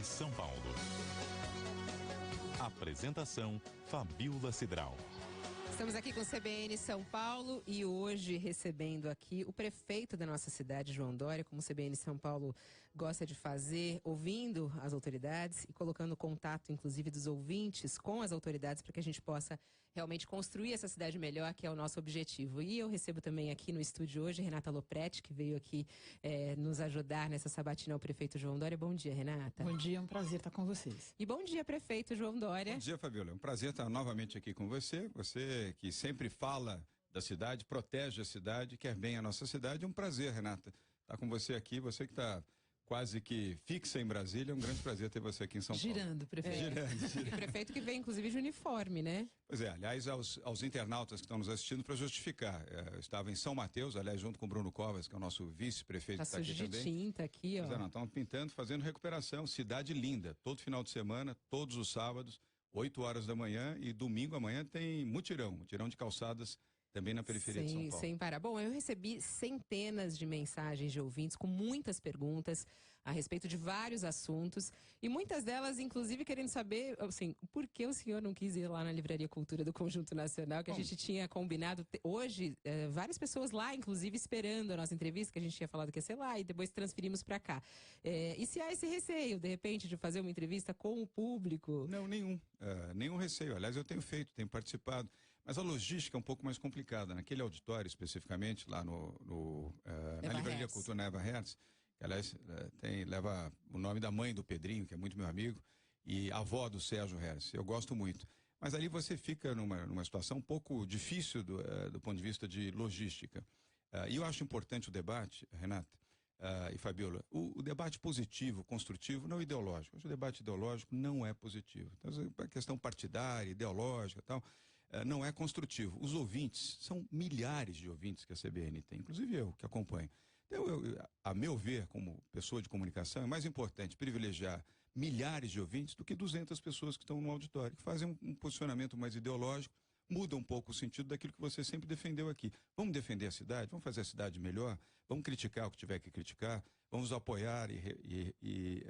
CBN São Paulo. Apresentação, Fabíola Cidral. Estamos aqui com o CBN São Paulo e hoje recebendo aqui o prefeito da nossa cidade, João Dória, como o CBN São Paulo gosta de fazer, ouvindo as autoridades e colocando contato, inclusive, dos ouvintes com as autoridades para que a gente possa realmente construir essa cidade melhor, que é o nosso objetivo. E eu recebo também aqui no estúdio hoje Renata Lopretti, que veio aqui nos ajudar nessa sabatina ao prefeito João Dória. Bom dia, Renata. Bom dia, é um prazer estar com vocês. E bom dia, prefeito João Dória. Bom dia, Fabíola. É um prazer estar novamente aqui com você. Você que sempre fala da cidade, protege a cidade, quer bem a nossa cidade. É um prazer, Renata, estar com você aqui. Você que está quase que fixa em Brasília, é um grande prazer ter você aqui em São Paulo. Girando, prefeito. Girando. E prefeito que vem, inclusive, de uniforme, né? Pois é, aliás, aos internautas que estão nos assistindo, para justificar, eu estava em São Mateus, aliás, junto com o Bruno Covas, que é o nosso vice-prefeito que está aqui sujo também. De tinta aqui, ó. Pois é, nós estamos pintando, fazendo recuperação, cidade linda, todo final de semana, todos os sábados, 8 horas da manhã, e domingo amanhã tem mutirão de calçadas também na periferia de São Paulo. Sem parar. Bom, eu recebi centenas de mensagens de ouvintes com muitas perguntas a respeito de vários assuntos e muitas delas, inclusive, querendo saber, assim, por que o senhor não quis ir lá na Livraria Cultura do Conjunto Nacional, que a gente tinha combinado hoje, várias pessoas lá, inclusive, esperando a nossa entrevista, que a gente tinha falado que ia ser lá e depois transferimos para cá. E se há esse receio, de repente, de fazer uma entrevista com o público? Não, nenhum receio. Aliás, eu tenho participado. Mas a logística é um pouco mais complicada. Naquele auditório, especificamente, lá na Livraria Cultura Neva Hertz, que, aliás, leva o nome da mãe do Pedrinho, que é muito meu amigo, e a avó do Sérgio Hertz. Eu gosto muito. Mas ali você fica numa situação um pouco difícil do ponto de vista de logística. E eu acho importante o debate, Renata e Fabíola, o debate positivo, construtivo, não ideológico. O debate ideológico não é positivo. Então, a questão partidária, ideológica e tal, não é construtivo. Os ouvintes, são milhares de ouvintes que a CBN tem, inclusive eu, que acompanho. Então, a meu ver, como pessoa de comunicação, é mais importante privilegiar milhares de ouvintes do que 200 pessoas que estão no auditório, que fazem um posicionamento mais ideológico, muda um pouco o sentido daquilo que você sempre defendeu aqui. Vamos defender a cidade, vamos fazer a cidade melhor, vamos criticar o que tiver que criticar, vamos apoiar e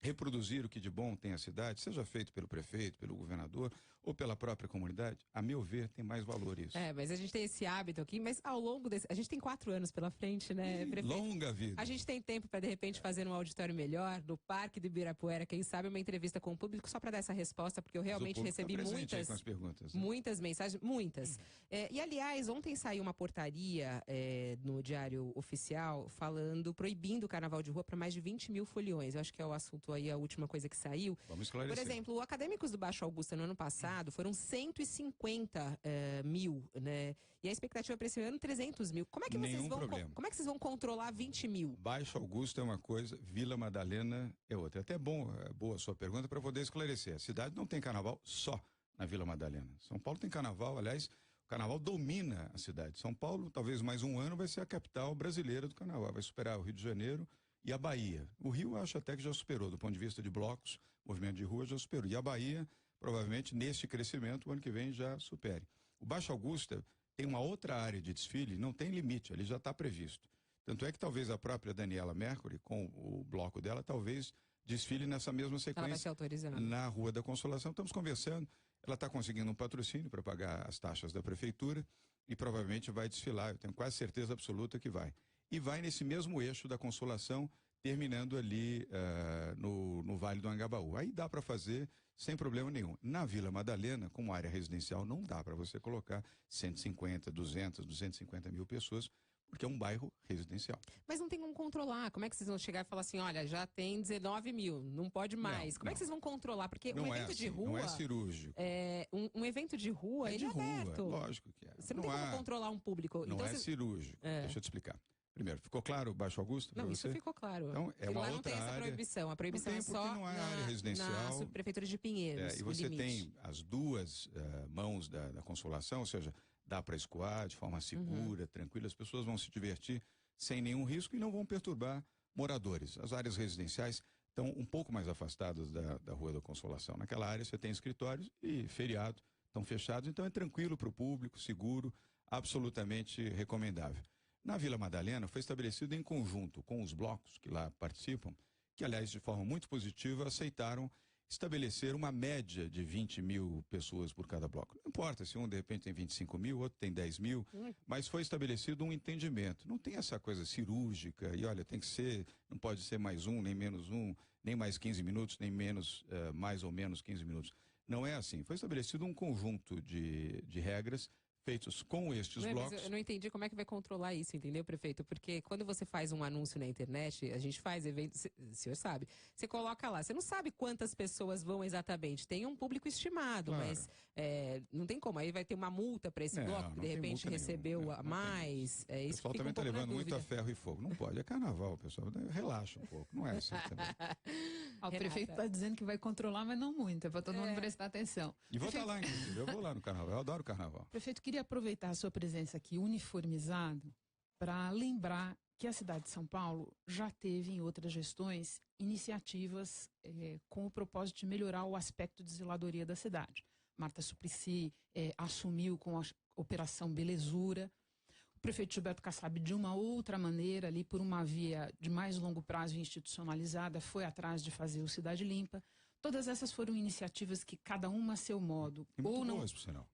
reproduzir o que de bom tem a cidade, seja feito pelo prefeito, pelo governador ou pela própria comunidade. A meu ver, tem mais valor isso. Mas a gente tem esse hábito aqui, mas ao longo desse... A gente tem 4 anos pela frente, né, prefeito? Longa vida. A gente tem tempo para, de repente, fazer um auditório melhor, no Parque do Ibirapuera, quem sabe uma entrevista com o público, só para dar essa resposta, porque eu realmente recebi muitas mensagens, muitas. E, aliás, ontem saiu uma portaria no Diário Oficial proibindo o carnaval de rua para mais de 20 mil foliões. Eu acho que é o assunto aí, a última coisa que saiu. Vamos esclarecer. Por exemplo, o Acadêmicos do Baixo Augusta no ano passado foram 150 mil, né? E a expectativa para esse ano 300 mil. Como é que vocês vão controlar 20 mil? Baixo Augusta é uma coisa, Vila Madalena é outra. Até boa a sua pergunta para poder esclarecer. A cidade não tem carnaval só na Vila Madalena. São Paulo tem carnaval, aliás, o carnaval domina a cidade. São Paulo, talvez mais um ano, vai ser a capital brasileira do carnaval. Vai superar o Rio de Janeiro e a Bahia. O Rio, eu acho até que já superou, do ponto de vista de blocos, movimento de rua já superou. E a Bahia, provavelmente, neste crescimento, o ano que vem já supere. O Baixo Augusta tem uma outra área de desfile, não tem limite, ele já está previsto. Tanto é que talvez a própria Daniela Mercury, com o bloco dela, talvez desfile nessa mesma sequência. Ela vai ser autorizada. Na Rua da Consolação. Estamos conversando, ela está conseguindo um patrocínio para pagar as taxas da prefeitura e provavelmente vai desfilar, eu tenho quase certeza absoluta que vai. E vai nesse mesmo eixo da Consolação, terminando ali no Vale do Angabaú. Aí dá para fazer sem problema nenhum. Na Vila Madalena, como área residencial, não dá para você colocar 150, 200, 250 mil pessoas, porque é um bairro residencial. Mas não tem como controlar. Como é que vocês vão chegar e falar assim, olha, já tem 19 mil, não pode mais. Como é que vocês vão controlar? Porque um evento de rua... Não é cirúrgico. Um evento de rua, ele é aberto. Lógico que é. Você não tem como controlar um público. Não é cirúrgico. Deixa eu te explicar. Primeiro, ficou claro o Baixo Augusto? Não, isso ficou claro. Então, é uma lá outra não tem essa área. proibição. A proibição não tem, é só não é área residencial. na subprefeitura de Pinheiros. E você tem as duas mãos da Consolação, ou seja, dá para escoar de forma segura, tranquila. As pessoas vão se divertir sem nenhum risco e não vão perturbar moradores. As áreas residenciais estão um pouco mais afastadas da Rua da Consolação. Naquela área você tem escritórios e feriado, estão fechados, então é tranquilo para o público, seguro, absolutamente recomendável. Na Vila Madalena foi estabelecido em conjunto com os blocos que lá participam, que, aliás, de forma muito positiva, aceitaram estabelecer uma média de 20 mil pessoas por cada bloco. Não importa se um, de repente, tem 25 mil, outro tem 10 mil, mas foi estabelecido um entendimento. Não tem essa coisa cirúrgica e, olha, tem que ser, não pode ser mais um, nem menos um, nem mais 15 minutos, nem menos, mais ou menos 15 minutos. Não é assim. Foi estabelecido um conjunto de regras feitos com estes blocos. Mas eu não entendi como é que vai controlar isso, entendeu, prefeito? Porque quando você faz um anúncio na internet, a gente faz eventos, o senhor sabe, você coloca lá, você não sabe quantas pessoas vão exatamente, tem um público estimado, Claro. mas não tem como, aí vai ter uma multa para esse bloco que de repente recebeu a mais. O Isso pessoal fica também um está pouco na levando muito a dúvida. ferro e fogo. Não pode, é carnaval, pessoal. Relaxa um pouco, não é assim também. O prefeito está dizendo que vai controlar, mas não muito, é para todo mundo prestar atenção. E vou estar lá, inclusive, eu vou lá no carnaval, eu adoro carnaval. Prefeito, queria aproveitar a sua presença aqui uniformizado para lembrar que a cidade de São Paulo já teve em outras gestões iniciativas com o propósito de melhorar o aspecto de zeladoria da cidade. Marta Suplicy assumiu com a Operação Belezura. O prefeito Gilberto Kassab, de uma outra maneira, ali por uma via de mais longo prazo institucionalizada, foi atrás de fazer o Cidade Limpa. Todas essas foram iniciativas que, cada uma a seu modo,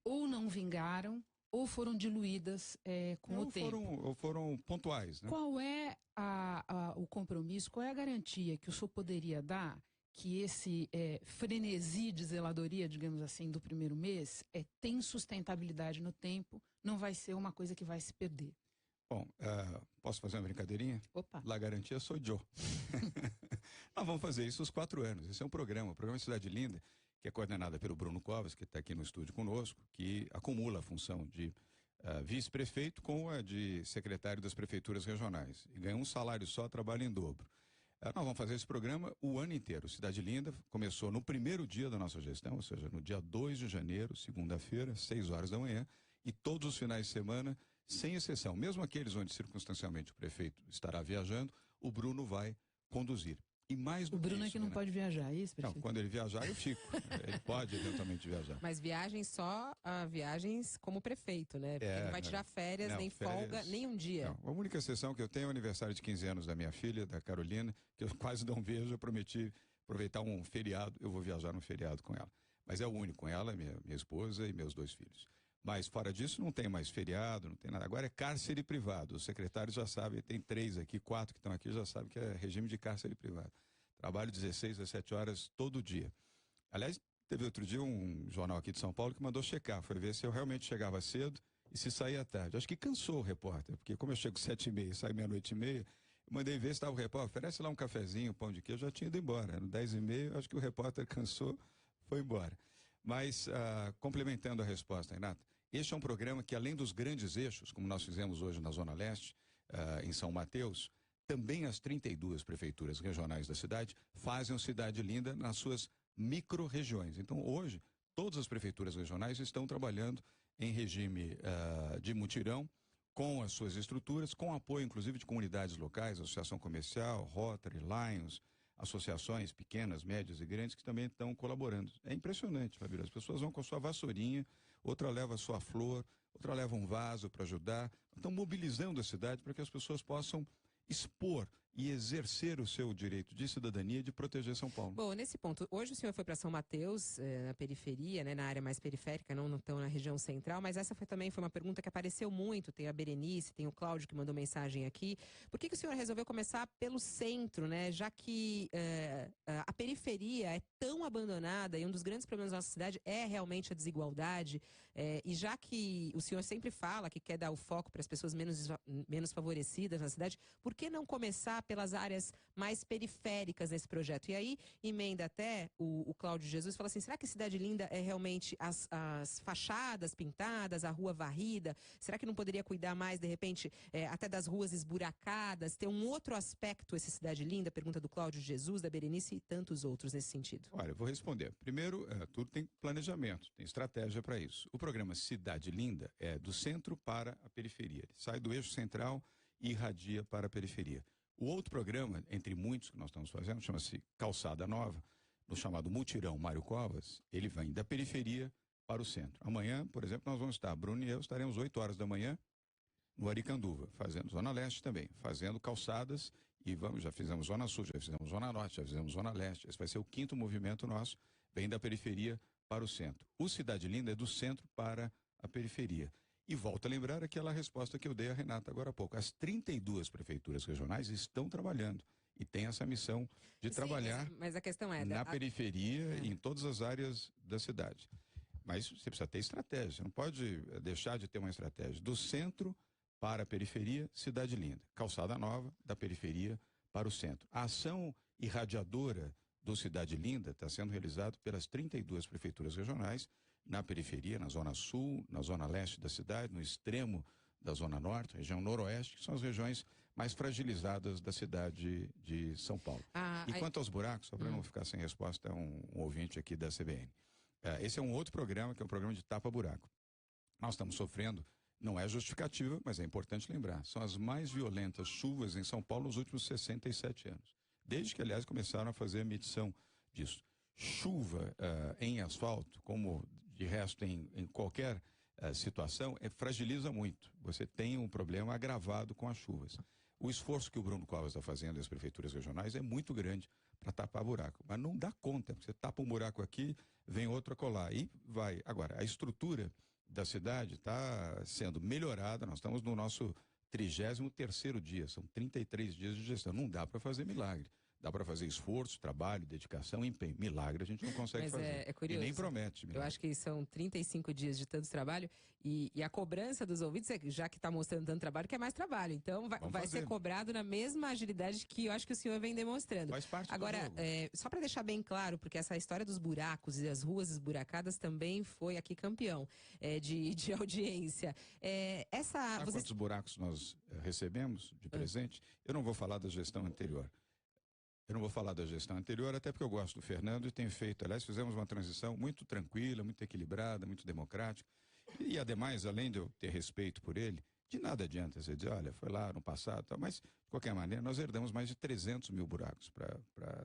ou não vingaram, ou foram diluídas com o tempo. Ou foram pontuais, né? Qual é o compromisso, qual é a garantia que o senhor poderia dar que esse frenesi de zeladoria, digamos assim, do primeiro mês, tem sustentabilidade no tempo, não vai ser uma coisa que vai se perder? Bom, posso fazer uma brincadeirinha? Opa! La garantia sou eu. Nós vamos fazer isso os 4 anos. Esse é um programa, o programa Cidade Linda, que é coordenada pelo Bruno Covas, que está aqui no estúdio conosco, que acumula a função de vice-prefeito com a de secretário das prefeituras regionais. E ganha um salário só, trabalha em dobro. Nós vamos fazer esse programa o ano inteiro. Cidade Linda começou no primeiro dia da nossa gestão, ou seja, no dia 2 de janeiro, segunda-feira, 6 horas da manhã, e todos os finais de semana, sem exceção. Mesmo aqueles onde circunstancialmente o prefeito estará viajando, o Bruno vai conduzir. E mais do o Bruno que é isso, que não pode viajar, é isso, prefeito? Não, quando ele viajar, eu fico. Ele pode eventualmente viajar. Mas viagens só viagens como prefeito, né? Porque não vai tirar férias, nem folga, nem um dia. Não, a única exceção que eu tenho é o aniversário de 15 anos da minha filha, da Carolina, que eu quase não vejo. Eu prometi aproveitar um feriado, eu vou viajar no feriado com ela. Mas é o único, com ela, minha esposa e meus 2 filhos. Mas fora disso não tem mais feriado, não tem nada. Agora é cárcere privado. Os secretários já sabem, tem 3 aqui, 4 que estão aqui, já sabem que é regime de cárcere privado. Trabalho 16, 17 horas todo dia. Aliás, teve outro dia um jornal aqui de São Paulo que mandou checar, foi ver se eu realmente chegava cedo e se saía tarde. Acho que cansou o repórter, porque como eu chego 7h30 e saio meia-noite e meia, eu mandei ver se estava o repórter, oferece lá um cafezinho, um pão de queijo, já tinha ido embora. No 10h30, acho que o repórter cansou, foi embora. Mas, complementando a resposta, Renato, este é um programa que, além dos grandes eixos, como nós fizemos hoje na Zona Leste, em São Mateus, também as 32 prefeituras regionais da cidade fazem o Cidade Linda nas suas micro-regiões. Então, hoje, todas as prefeituras regionais estão trabalhando em regime de mutirão, com as suas estruturas, com apoio, inclusive, de comunidades locais, Associação Comercial, Rotary, Lions, associações pequenas, médias e grandes que também estão colaborando. É impressionante, Fabíola. As pessoas vão com a sua vassourinha, outra leva a sua flor, outra leva um vaso para ajudar. Estão mobilizando a cidade para que as pessoas possam expor e exercer o seu direito de cidadania de proteger São Paulo. Bom, nesse ponto, hoje o senhor foi para São Mateus, na periferia, né, na área mais periférica, não tão na região central, mas essa também foi uma pergunta que apareceu muito, tem a Berenice, tem o Cláudio que mandou mensagem aqui. Por que o senhor resolveu começar pelo centro, né, já que a periferia é tão abandonada e um dos grandes problemas da nossa cidade é realmente a desigualdade, e já que o senhor sempre fala que quer dar o foco para as pessoas menos favorecidas na cidade, por que não começar pelas áreas mais periféricas nesse projeto? E aí, emenda até o Cláudio Jesus, fala assim, será que Cidade Linda é realmente as fachadas pintadas, a rua varrida? Será que não poderia cuidar mais, de repente, até das ruas esburacadas? Ter um outro aspecto esse Cidade Linda? Pergunta do Cláudio Jesus, da Berenice e tantos outros nesse sentido. Olha, eu vou responder. Primeiro, tudo tem planejamento, tem estratégia para isso. O programa Cidade Linda é do centro para a periferia. Ele sai do eixo central e irradia para a periferia. O outro programa, entre muitos que nós estamos fazendo, chama-se Calçada Nova, no chamado Mutirão Mário Covas, ele vem da periferia para o centro. Amanhã, por exemplo, nós vamos estar, Bruno e eu estaremos 8 horas da manhã no Aricanduva, fazendo Zona Leste também, fazendo calçadas e já fizemos Zona Sul, já fizemos Zona Norte, já fizemos Zona Leste. Esse vai ser o 5º movimento nosso, vem da periferia para o centro. O Cidade Linda é do centro para a periferia. E volto a lembrar aquela resposta que eu dei a Renata agora há pouco. As 32 prefeituras regionais estão trabalhando e têm essa missão de trabalhar mas a questão é na periferia e em todas as áreas da cidade. Mas você precisa ter estratégia, você não pode deixar de ter uma estratégia. Do centro para a periferia, Cidade Linda. Calçada Nova, da periferia para o centro. A ação irradiadora do Cidade Linda está sendo realizada pelas 32 prefeituras regionais, na periferia, na Zona Sul, na Zona Leste da cidade, no extremo da Zona Norte, região Noroeste, que são as regiões mais fragilizadas da cidade de São Paulo. Quanto aos buracos, só para não ficar sem resposta, um ouvinte aqui da CBN. Esse é um outro programa, que é um programa de tapa-buraco. Nós estamos sofrendo, não é justificativa, mas é importante lembrar, são as mais violentas chuvas em São Paulo nos últimos 67 anos. Desde que, aliás, começaram a fazer a medição disso. Chuva em asfalto, como de resto em qualquer situação, fragiliza muito. Você tem um problema agravado com as chuvas. O esforço que o Bruno Covas está fazendo e as prefeituras regionais é muito grande para tapar buraco. Mas não dá conta, porque você tapa um buraco aqui, vem outro acolá e vai. Agora, a estrutura da cidade está sendo melhorada, nós estamos no nosso 33º dia, são 33 dias de gestão. Não dá para fazer milagre. Dá para fazer esforço, trabalho, dedicação, empenho. Milagre a gente não consegue fazer. É curioso. E nem promete. Milagre. Eu acho que são 35 dias de tanto trabalho e a cobrança dos ouvintes, já que está mostrando tanto trabalho, quer mais trabalho. Então vai ser cobrado na mesma agilidade que eu acho que o senhor vem demonstrando. Faz parte Agora, do jogo. Só para deixar bem claro, porque essa história dos buracos e as ruas esburacadas também foi aqui campeão de audiência. Sabe quantos buracos nós recebemos de presente? Eu não vou falar da gestão anterior. Até porque eu gosto do Fernando e tenho feito, aliás, fizemos uma transição muito tranquila, muito equilibrada, muito democrática. E, ademais, além de eu ter respeito por ele, de nada adianta você dizer, olha, foi lá no passado, tal, mas, de qualquer maneira, nós herdamos mais de 300 mil buracos para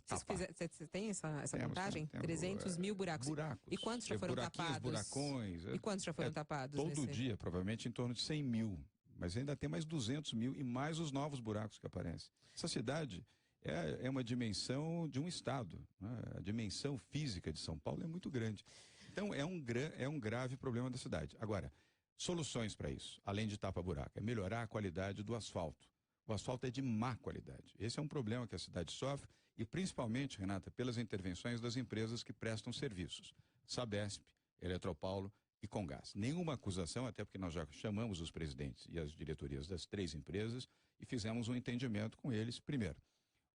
tapar. Você tem essa contagem? 300 mil buracos. Buracos. E quantos já foram tapados? Buracões. E quantos já foram tapados? Todo dia, provavelmente, em torno de 100 mil. Mas ainda tem mais 200 mil e mais os novos buracos que aparecem. Essa cidade é uma dimensão de um estado, né? A dimensão física de São Paulo é muito grande. Então é um grave problema da cidade. Agora, soluções para isso, além de tapa-buraco, é melhorar a qualidade do asfalto. O asfalto é de má qualidade. Esse é um problema que a cidade sofre e principalmente, Renata, pelas intervenções das empresas que prestam serviços. Sabesp, Eletropaulo e Comgás. Nenhuma acusação, até porque nós já chamamos os presidentes e as diretorias das 3 empresas e fizemos um entendimento com eles. Primeiro,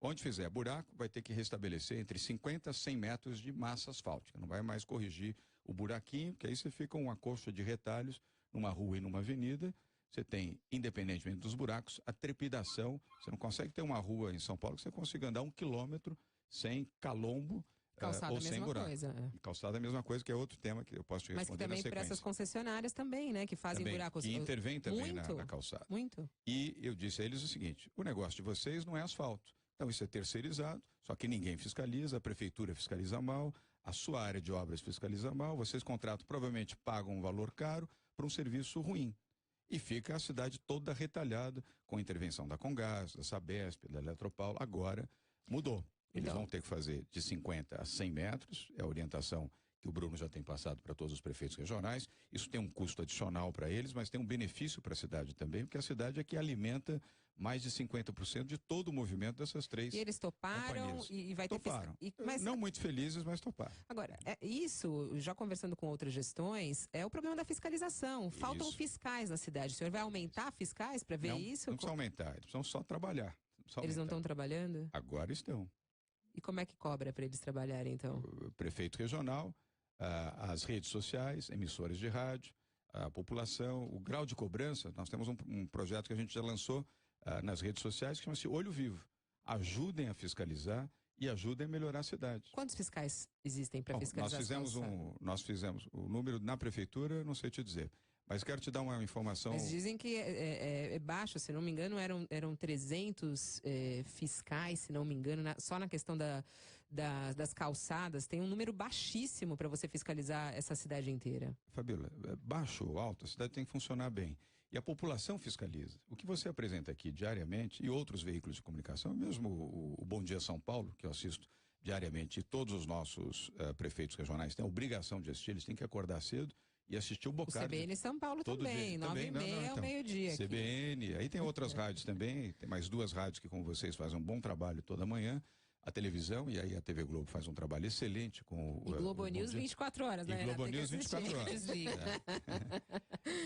onde fizer buraco, vai ter que restabelecer entre 50 a 100 metros de massa asfáltica. Não vai mais corrigir o buraquinho, porque aí você fica uma coxa de retalhos numa rua e numa avenida. Você tem, independentemente dos buracos, a trepidação. Você não consegue ter uma rua em São Paulo que você consiga andar 1 quilômetro sem calombo ou sem buraco. Calçada é a mesma coisa, que é outro tema que eu posso te responder. Mas que também para essas concessionárias também, né? Que fazem buracos. Que intervém também na calçada. Muito. E eu disse a eles o seguinte, o negócio de vocês não é asfalto. Então isso é terceirizado, só que ninguém fiscaliza, a prefeitura fiscaliza mal, a sua área de obras fiscaliza mal, vocês contratam, provavelmente pagam um valor caro para um serviço ruim. E fica a cidade toda retalhada com a intervenção da Comgás, da Sabesp, da Eletropaulo. Agora mudou. Eles vão ter que fazer de 50 a 100 metros, é a orientação que o Bruno já tem passado para todos os prefeitos regionais. Isso tem um custo adicional para eles, mas tem um benefício para a cidade também, porque a cidade é que alimenta mais de 50% de todo o movimento dessas 3 E eles toparam e vai ter... Toparam. Não muito felizes, mas toparam. Agora, isso, já conversando com outras gestões, é o problema da fiscalização. Faltam fiscais na cidade. O senhor vai aumentar fiscais para ver isso? Não precisa aumentar, eles precisam só trabalhar. Eles não estão trabalhando? Agora estão. E como é que cobra para eles trabalharem, então? O prefeito regional, as redes sociais, emissoras de rádio, a população, o grau de cobrança. Nós temos um projeto que a gente já lançou nas redes sociais que chama-se Olho Vivo. Ajudem a fiscalizar e ajudem a melhorar a cidade. Quantos fiscais existem para fiscalizar? Nós fizemos o número na prefeitura, não sei te dizer. Mas quero te dar uma informação... Mas dizem que é baixo, se não me engano, eram 300 fiscais, se não me engano, só na questão das calçadas. Tem um número baixíssimo para você fiscalizar essa cidade inteira. Fabíola, baixo ou alto, a cidade tem que funcionar bem. E a população fiscaliza. O que você apresenta aqui diariamente, e outros veículos de comunicação, mesmo o Bom Dia São Paulo, que eu assisto diariamente, e todos os nossos prefeitos regionais têm a obrigação de assistir, eles têm que acordar cedo e assistir o Bocardi. O CBN São Paulo também, 9h30 ao meio-dia. CBN, aí tem outras rádios também, tem mais 2 rádios que, como vocês, fazem um bom trabalho toda manhã. A televisão, e aí a TV Globo faz um trabalho excelente com o Globo News 24 horas, né? E Globo News 24 horas.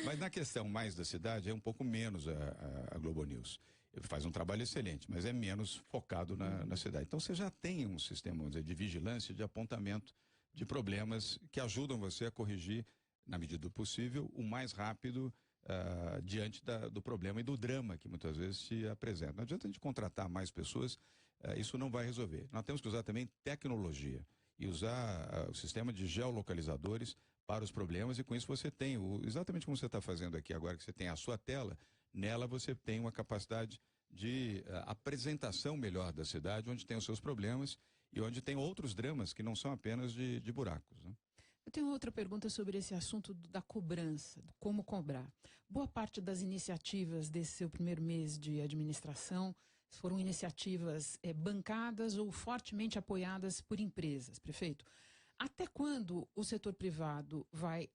Mas na questão mais da cidade, é um pouco menos a Globo News. Ele faz um trabalho excelente, mas é menos focado na cidade. Então você já tem um sistema, vamos dizer, de vigilância, de apontamento de problemas que ajudam você a corrigir, na medida do possível, o mais rápido diante do problema e do drama que muitas vezes se apresenta. Não adianta a gente contratar mais pessoas, isso não vai resolver. Nós temos que usar também tecnologia e usar o sistema de geolocalizadores para os problemas, e com isso você tem, exatamente como você está fazendo aqui agora, que você tem a sua tela, nela você tem uma capacidade de apresentação melhor da cidade, onde tem os seus problemas e onde tem outros dramas que não são apenas de buracos, né? Eu tenho outra pergunta sobre esse assunto da cobrança, do como cobrar. Boa parte das iniciativas desse seu primeiro mês de administração foram iniciativas bancadas ou fortemente apoiadas por empresas, prefeito. Até quando o setor privado vai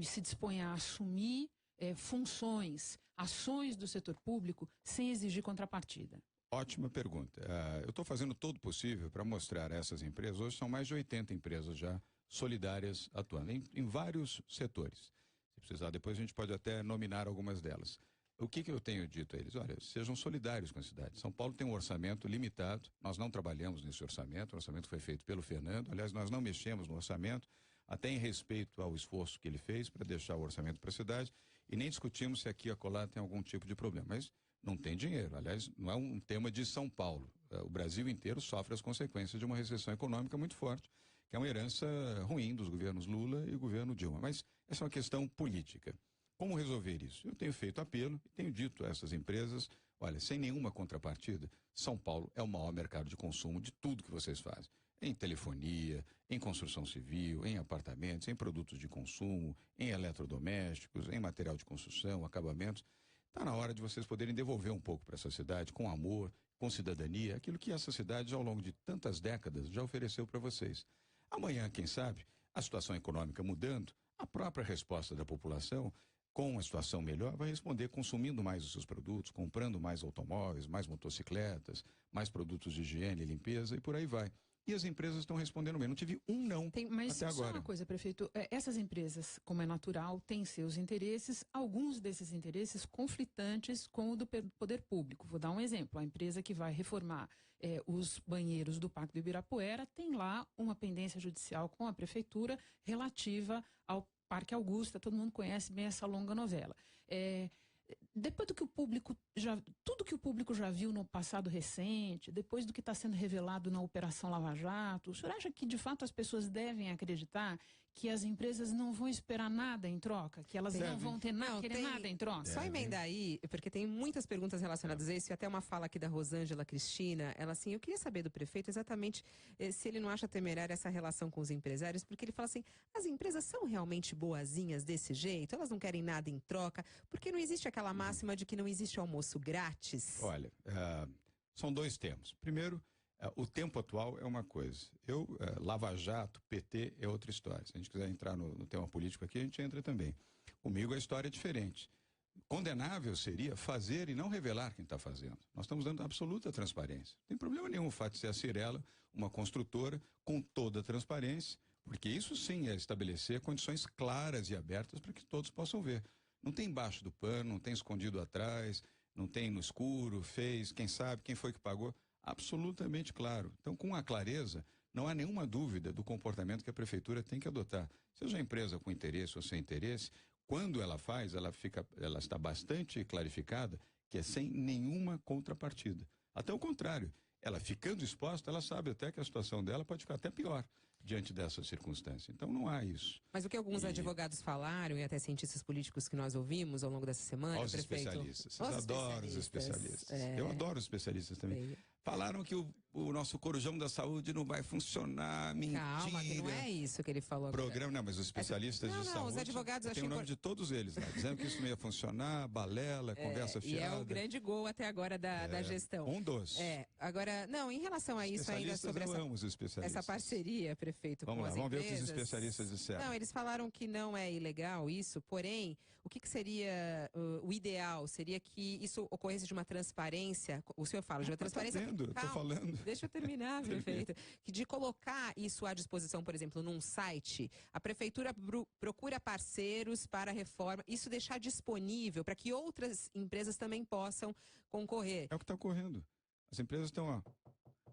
se dispõe a assumir funções, ações do setor público sem exigir contrapartida? Ótima pergunta. Eu estou fazendo todo o possível para mostrar a essas empresas. Hoje são mais de 80 empresas já solidárias atuando em vários setores. Se precisar, depois a gente pode até nominar algumas delas. O que eu tenho dito a eles? Olha, sejam solidários com a cidade. São Paulo tem um orçamento limitado, nós não trabalhamos nesse orçamento, o orçamento foi feito pelo Fernando, aliás, nós não mexemos no orçamento, até em respeito ao esforço que ele fez para deixar o orçamento para a cidade, e nem discutimos se aqui e acolá tem algum tipo de problema, mas não tem dinheiro. Aliás, não é um tema de São Paulo. O Brasil inteiro sofre as consequências de uma recessão econômica muito forte, que é uma herança ruim dos governos Lula e governo Dilma. Mas essa é uma questão política. Como resolver isso? Eu tenho feito apelo e tenho dito a essas empresas, olha, sem nenhuma contrapartida, São Paulo é o maior mercado de consumo de tudo que vocês fazem. Em telefonia, em construção civil, em apartamentos, em produtos de consumo, em eletrodomésticos, em material de construção, acabamentos. Está na hora de vocês poderem devolver um pouco para essa cidade, com amor, com cidadania, aquilo que essa cidade, ao longo de tantas décadas, já ofereceu para vocês. Amanhã, quem sabe, a situação econômica mudando, a própria resposta da população, com uma situação melhor, vai responder consumindo mais os seus produtos, comprando mais automóveis, mais motocicletas, mais produtos de higiene e limpeza, e por aí vai. E as empresas estão respondendo bem. Não tive um não mas até agora. Só uma coisa, prefeito. Essas empresas, como é natural, têm seus interesses, alguns desses interesses conflitantes com o do poder público. Vou dar um exemplo. A empresa que vai reformar os banheiros do Parque do Ibirapuera tem lá uma pendência judicial com a prefeitura relativa ao Parque Augusta. Todo mundo conhece bem essa longa novela. Depois do que tudo que o público já viu no passado recente, depois do que está sendo revelado na Operação Lava Jato, o senhor acha que de fato as pessoas devem acreditar que as empresas não vão esperar nada em troca, que elas não vão querer nada em troca? Só emendar aí, porque tem muitas perguntas relacionadas a isso, e até uma fala aqui da Rosângela Cristina, ela assim, eu queria saber do prefeito exatamente se ele não acha temerária essa relação com os empresários, porque ele fala assim, as empresas são realmente boazinhas desse jeito? Elas não querem nada em troca? Porque não existe aquela máxima de que não existe almoço grátis? Olha, são 2 temas. Primeiro, o tempo atual é uma coisa. Lava Jato, PT é outra história. Se a gente quiser entrar no tema político aqui, a gente entra também. Comigo a história é diferente. Condenável seria fazer e não revelar quem está fazendo. Nós estamos dando absoluta transparência. Não tem problema nenhum o fato de ser a Cirela, uma construtora, com toda a transparência, porque isso sim é estabelecer condições claras e abertas para que todos possam ver. Não tem embaixo do pano, não tem escondido atrás, não tem no escuro, fez, quem sabe, quem foi que pagou. Absolutamente claro. Então, com a clareza, não há nenhuma dúvida do comportamento que a prefeitura tem que adotar. Seja a empresa com interesse ou sem interesse, quando ela faz, ela está bastante clarificada que é sem nenhuma contrapartida. Até o contrário, ela ficando exposta, ela sabe até que a situação dela pode ficar até pior diante dessa circunstância. Então não há isso. Mas o que alguns advogados falaram, e até cientistas políticos que nós ouvimos ao longo dessa semana, os prefeito... especialistas. Vocês adoram os especialistas. Eu adoro os especialistas também. Falaram que o nosso Corujão da Saúde não vai funcionar, mentira. Calma, que não é isso que ele falou. Programa, não, mas os especialistas de saúde... os advogados... Tem o nome de todos eles, né? Dizendo que isso não ia funcionar, balela, conversa fiada. E é o grande gol até agora da gestão. Um dos. Agora, não, em relação a isso ainda sobre essa parceria, prefeito, com as empresas... Vamos ver o que os especialistas disseram. Não, eles falaram que não é ilegal isso, porém, o que seria o ideal? Seria que isso ocorresse de uma transparência, o senhor fala de uma transparência... Tô falando. Deixa eu terminar, prefeito. Que de colocar isso à disposição, por exemplo, num site, a prefeitura procura parceiros para a reforma, isso deixar disponível para que outras empresas também possam concorrer. É o que está ocorrendo. As empresas estão,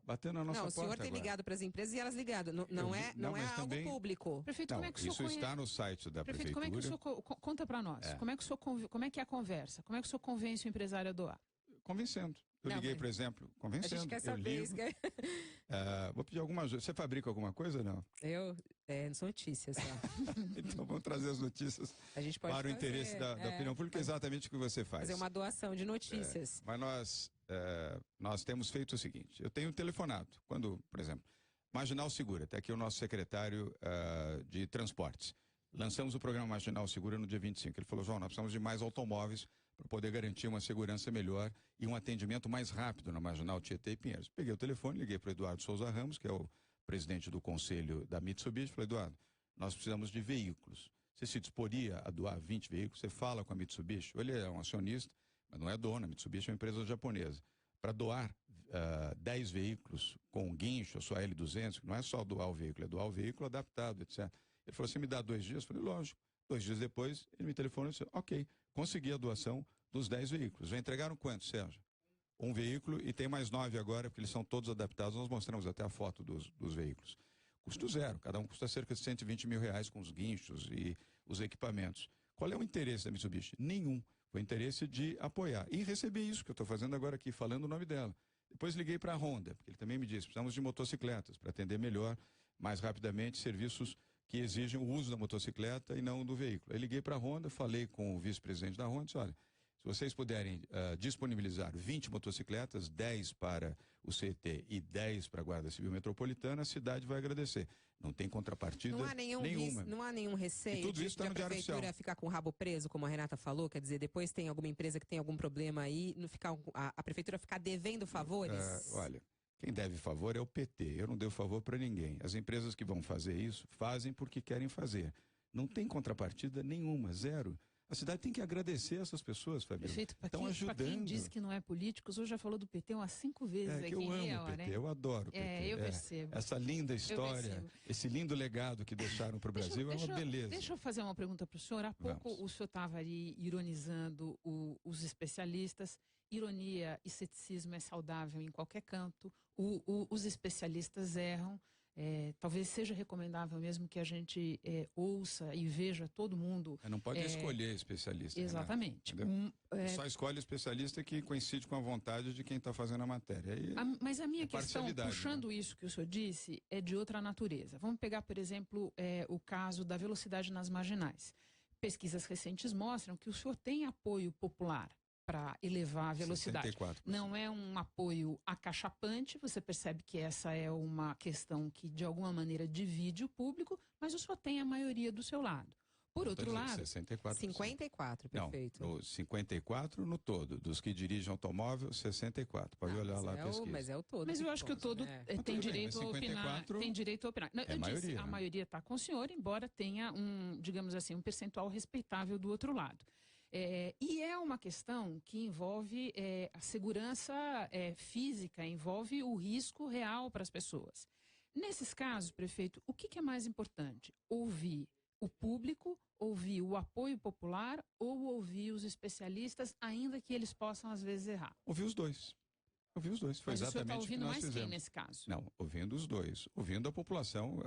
batendo na nossa porta. Não, o senhor tem agora ligado para as empresas e elas ligado. Não é algo também... público. Prefeito, como é que o senhor isso está no site da prefeitura. Como é que o senhor conta para nós? Como é que é a conversa? Como é que o senhor convence o empresário a doar? Convencendo. Eu liguei, por exemplo, convencendo. A gente quer saber isso. Vou pedir alguma ajuda. Você fabrica alguma coisa ou não? Notícias só. Então vamos trazer as notícias para o interesse da opinião pública, exatamente o que você faz. Fazer uma doação de notícias. Mas nós temos feito o seguinte, eu tenho telefonado, quando, por exemplo, Marginal Segura, até aqui o nosso secretário de transportes. Lançamos o programa Marginal Segura no dia 25. Ele falou, João, nós precisamos de mais automóveis para poder garantir uma segurança melhor e um atendimento mais rápido na Marginal Tietê e Pinheiros. Peguei o telefone, liguei para o Eduardo Souza Ramos, que é o presidente do conselho da Mitsubishi, falei, Eduardo, nós precisamos de veículos. Você se disporia a doar 20 veículos? Você fala com a Mitsubishi? Ele é um acionista, mas não é dono, a Mitsubishi é uma empresa japonesa. Para doar 10 veículos com guincho, a sua L200, que não é só doar o veículo, é doar o veículo adaptado, etc. Ele falou, você me dá 2 dias? Eu falei, lógico. 2 dias depois, ele me telefonou e disse, ok, consegui a doação dos 10 veículos. Já entregaram quantos, Sérgio? 1 veículo e tem mais 9 agora, porque eles são todos adaptados. Nós mostramos até a foto dos veículos. Custo zero, cada um custa cerca de R$120 mil com os guinchos e os equipamentos. Qual é o interesse da Mitsubishi? Nenhum. Foi o interesse de apoiar. E receber isso que eu estou fazendo agora aqui, falando o nome dela. Depois liguei para a Honda, porque ele também me disse, precisamos de motocicletas para atender melhor, mais rapidamente, serviços que exigem o uso da motocicleta e não do veículo. Aí liguei para a Honda, falei com o vice-presidente da Honda, disse, olha, se vocês puderem disponibilizar 20 motocicletas, 10 para o CET e 10 para a Guarda Civil Metropolitana, a cidade vai agradecer. Não tem contrapartida nenhuma. Não há nenhum receio de a prefeitura ficar com o rabo preso, como a Renata falou, quer dizer, depois tem alguma empresa que tem algum problema aí, a prefeitura ficar devendo favores? Olha, quem deve favor é o PT, eu não devo favor para ninguém. As empresas que vão fazer isso, fazem porque querem fazer. Não tem contrapartida nenhuma, zero. A cidade tem que agradecer essas pessoas, Fabio. Perfeito. Para quem diz que não é político, o senhor já falou do PT umas 5 vezes aqui em meia hora, né? Eu adoro o PT. Eu percebo. Essa linda história, esse lindo legado que deixaram para o Brasil é uma beleza. Deixa eu fazer uma pergunta para o senhor. Há pouco o senhor estava ali ironizando os especialistas. Ironia e ceticismo é saudável em qualquer canto. Os especialistas erram. Talvez seja recomendável mesmo que a gente ouça e veja todo mundo. Não pode escolher especialista. Exatamente. Só escolhe especialista que coincide com a vontade de quem está fazendo a matéria. Mas a minha questão, puxando isso que o senhor disse, é de outra natureza. Vamos pegar, por exemplo, o caso da velocidade nas marginais. Pesquisas recentes mostram que o senhor tem apoio popular para elevar a velocidade. 64%. Não é um apoio acachapante, você percebe que essa é uma questão que de alguma maneira divide o público, mas o senhor tem a maioria do seu lado. Por outro lado... 64%. 54%, perfeito. Não, 54% no todo. Dos que dirigem automóvel, 64%. Pode olhar lá a pesquisa. Mas é o todo. Mas eu acho que o todo tem direito a opinar. Tem direito a opinar. Não, eu disse, a maioria está com o senhor, embora tenha digamos assim, um percentual respeitável do outro lado. E é uma questão que envolve a segurança física, envolve o risco real para as pessoas. Nesses casos, prefeito, o que é mais importante? Ouvir o público, ouvir o apoio popular ou ouvir os especialistas, ainda que eles possam às vezes errar? Ouvir os dois. Ouvir os dois. Foi exatamente o que nós fizemos. Mas o senhor está ouvindo mais quem nesse caso? Não, ouvindo os dois. Ouvindo a população.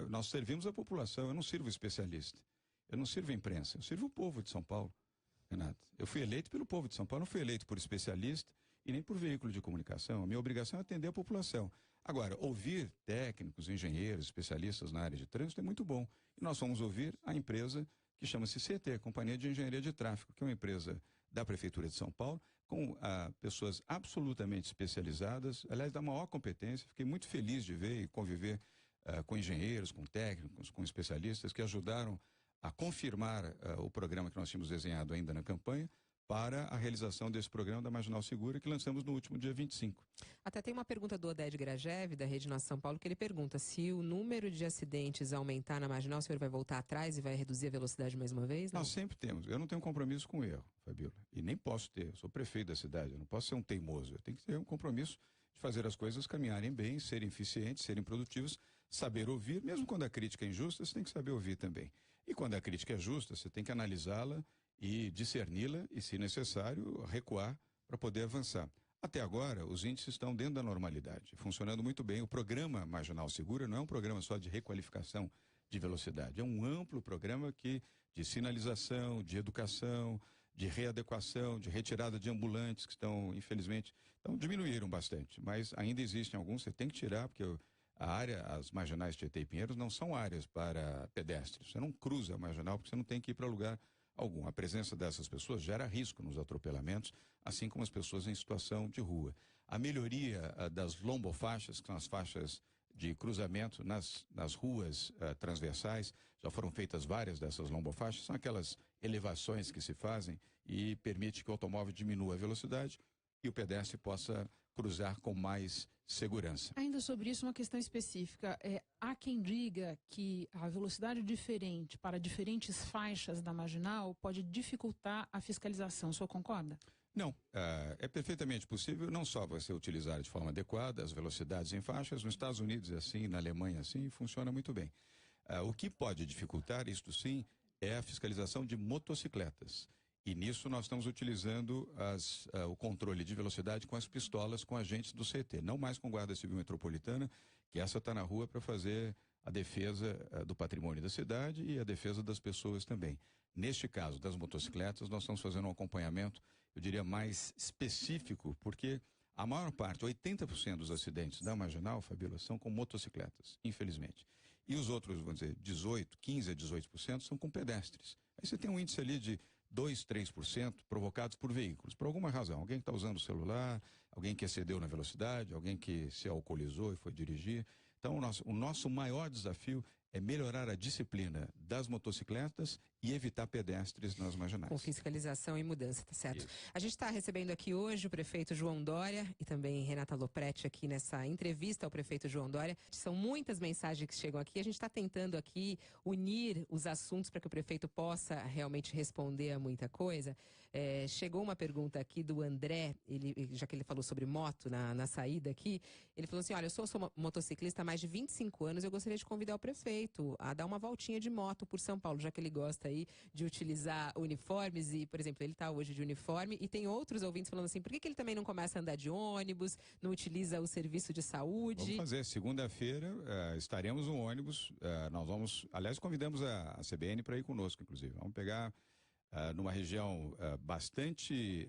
Nós servimos a população, eu não sirvo especialista. Eu não sirvo a imprensa, eu sirvo o povo de São Paulo, Renato. Eu fui eleito pelo povo de São Paulo, não fui eleito por especialista e nem por veículo de comunicação. A minha obrigação é atender a população. Agora, ouvir técnicos, engenheiros, especialistas na área de trânsito é muito bom. E nós vamos ouvir a empresa que chama-se CT, Companhia de Engenharia de Tráfego, que é uma empresa da Prefeitura de São Paulo, com pessoas absolutamente especializadas, aliás, da maior competência. Fiquei muito feliz de ver e conviver com engenheiros, com técnicos, com especialistas que ajudaram a confirmar o programa que nós tínhamos desenhado ainda na campanha para a realização desse programa da Marginal Segura, que lançamos no último dia 25. Até tem uma pergunta do Oded Grajev, da Rede Nossa São Paulo, que ele pergunta: se o número de acidentes aumentar na Marginal, o senhor vai voltar atrás e vai reduzir a velocidade mais uma vez? Não? Nós sempre temos. Eu não tenho compromisso com o erro, Fabíola, e nem posso ter. Eu sou prefeito da cidade, eu não posso ser um teimoso. Eu tenho que ter um compromisso de fazer as coisas caminharem bem, serem eficientes, serem produtivas, saber ouvir. Mesmo quando a crítica é injusta, você tem que saber ouvir também. E quando a crítica é justa, você tem que analisá-la e discerni-la e, se necessário, recuar para poder avançar. Até agora, os índices estão dentro da normalidade, funcionando muito bem. O programa Marginal Segura não é um programa só de requalificação de velocidade, é um amplo programa de sinalização, de educação, de readequação, de retirada de ambulantes que estão, infelizmente, diminuíram bastante, mas ainda existem alguns, você tem que tirar, porque as marginais Tietê e Pinheiros não são áreas para pedestres. Você não cruza a marginal porque você não tem que ir para lugar algum. A presença dessas pessoas gera risco nos atropelamentos, assim como as pessoas em situação de rua. A melhoria das lombofaixas, que são as faixas de cruzamento nas ruas transversais, já foram feitas várias dessas lombofaixas, são aquelas elevações que se fazem e permite que o automóvel diminua a velocidade e o pedestre possa cruzar com mais segurança. Ainda sobre isso, uma questão específica. Há quem diga que a velocidade diferente para diferentes faixas da marginal pode dificultar a fiscalização. O senhor concorda? Não, é perfeitamente possível, não só você utilizar de forma adequada as velocidades em faixas, nos Estados Unidos é assim, na Alemanha é assim, funciona muito bem. O que pode dificultar, isto sim, é a fiscalização de motocicletas. E nisso nós estamos utilizando o controle de velocidade com as pistolas, com agentes do CT, não mais com Guarda Civil Metropolitana, que essa está na rua para fazer a defesa do patrimônio da cidade e a defesa das pessoas também. Neste caso das motocicletas, nós estamos fazendo um acompanhamento, eu diria, mais específico, porque a maior parte, 80% dos acidentes da Marginal, Fabíola, são com motocicletas, infelizmente. E os outros, vamos dizer, 15 a 18% são com pedestres. Aí você tem um índice ali de 2, 3% provocados por veículos, por alguma razão. Alguém que está usando o celular, alguém que excedeu na velocidade, alguém que se alcoolizou e foi dirigir. Então, o nosso maior desafio é melhorar a disciplina das motocicletas e evitar pedestres nas marginais. Com fiscalização e mudança, tá certo? Isso. A gente está recebendo aqui hoje o prefeito João Dória e também Renata Lopretti aqui nessa entrevista ao prefeito João Dória. São muitas mensagens que chegam aqui. A gente está tentando aqui unir os assuntos para que o prefeito possa realmente responder a muita coisa. Chegou uma pergunta aqui do André, já que ele falou sobre moto na saída aqui, ele falou assim: olha, eu sou motociclista há mais de 25 anos, eu gostaria de convidar o prefeito a dar uma voltinha de moto por São Paulo, já que ele gosta aí de utilizar uniformes e, por exemplo, ele está hoje de uniforme e tem outros ouvintes falando assim: por que ele também não começa a andar de ônibus, não utiliza o serviço de saúde? Vamos fazer, segunda-feira estaremos no ônibus, nós vamos, aliás, convidamos a CBN para ir conosco, inclusive, vamos pegar numa região bastante...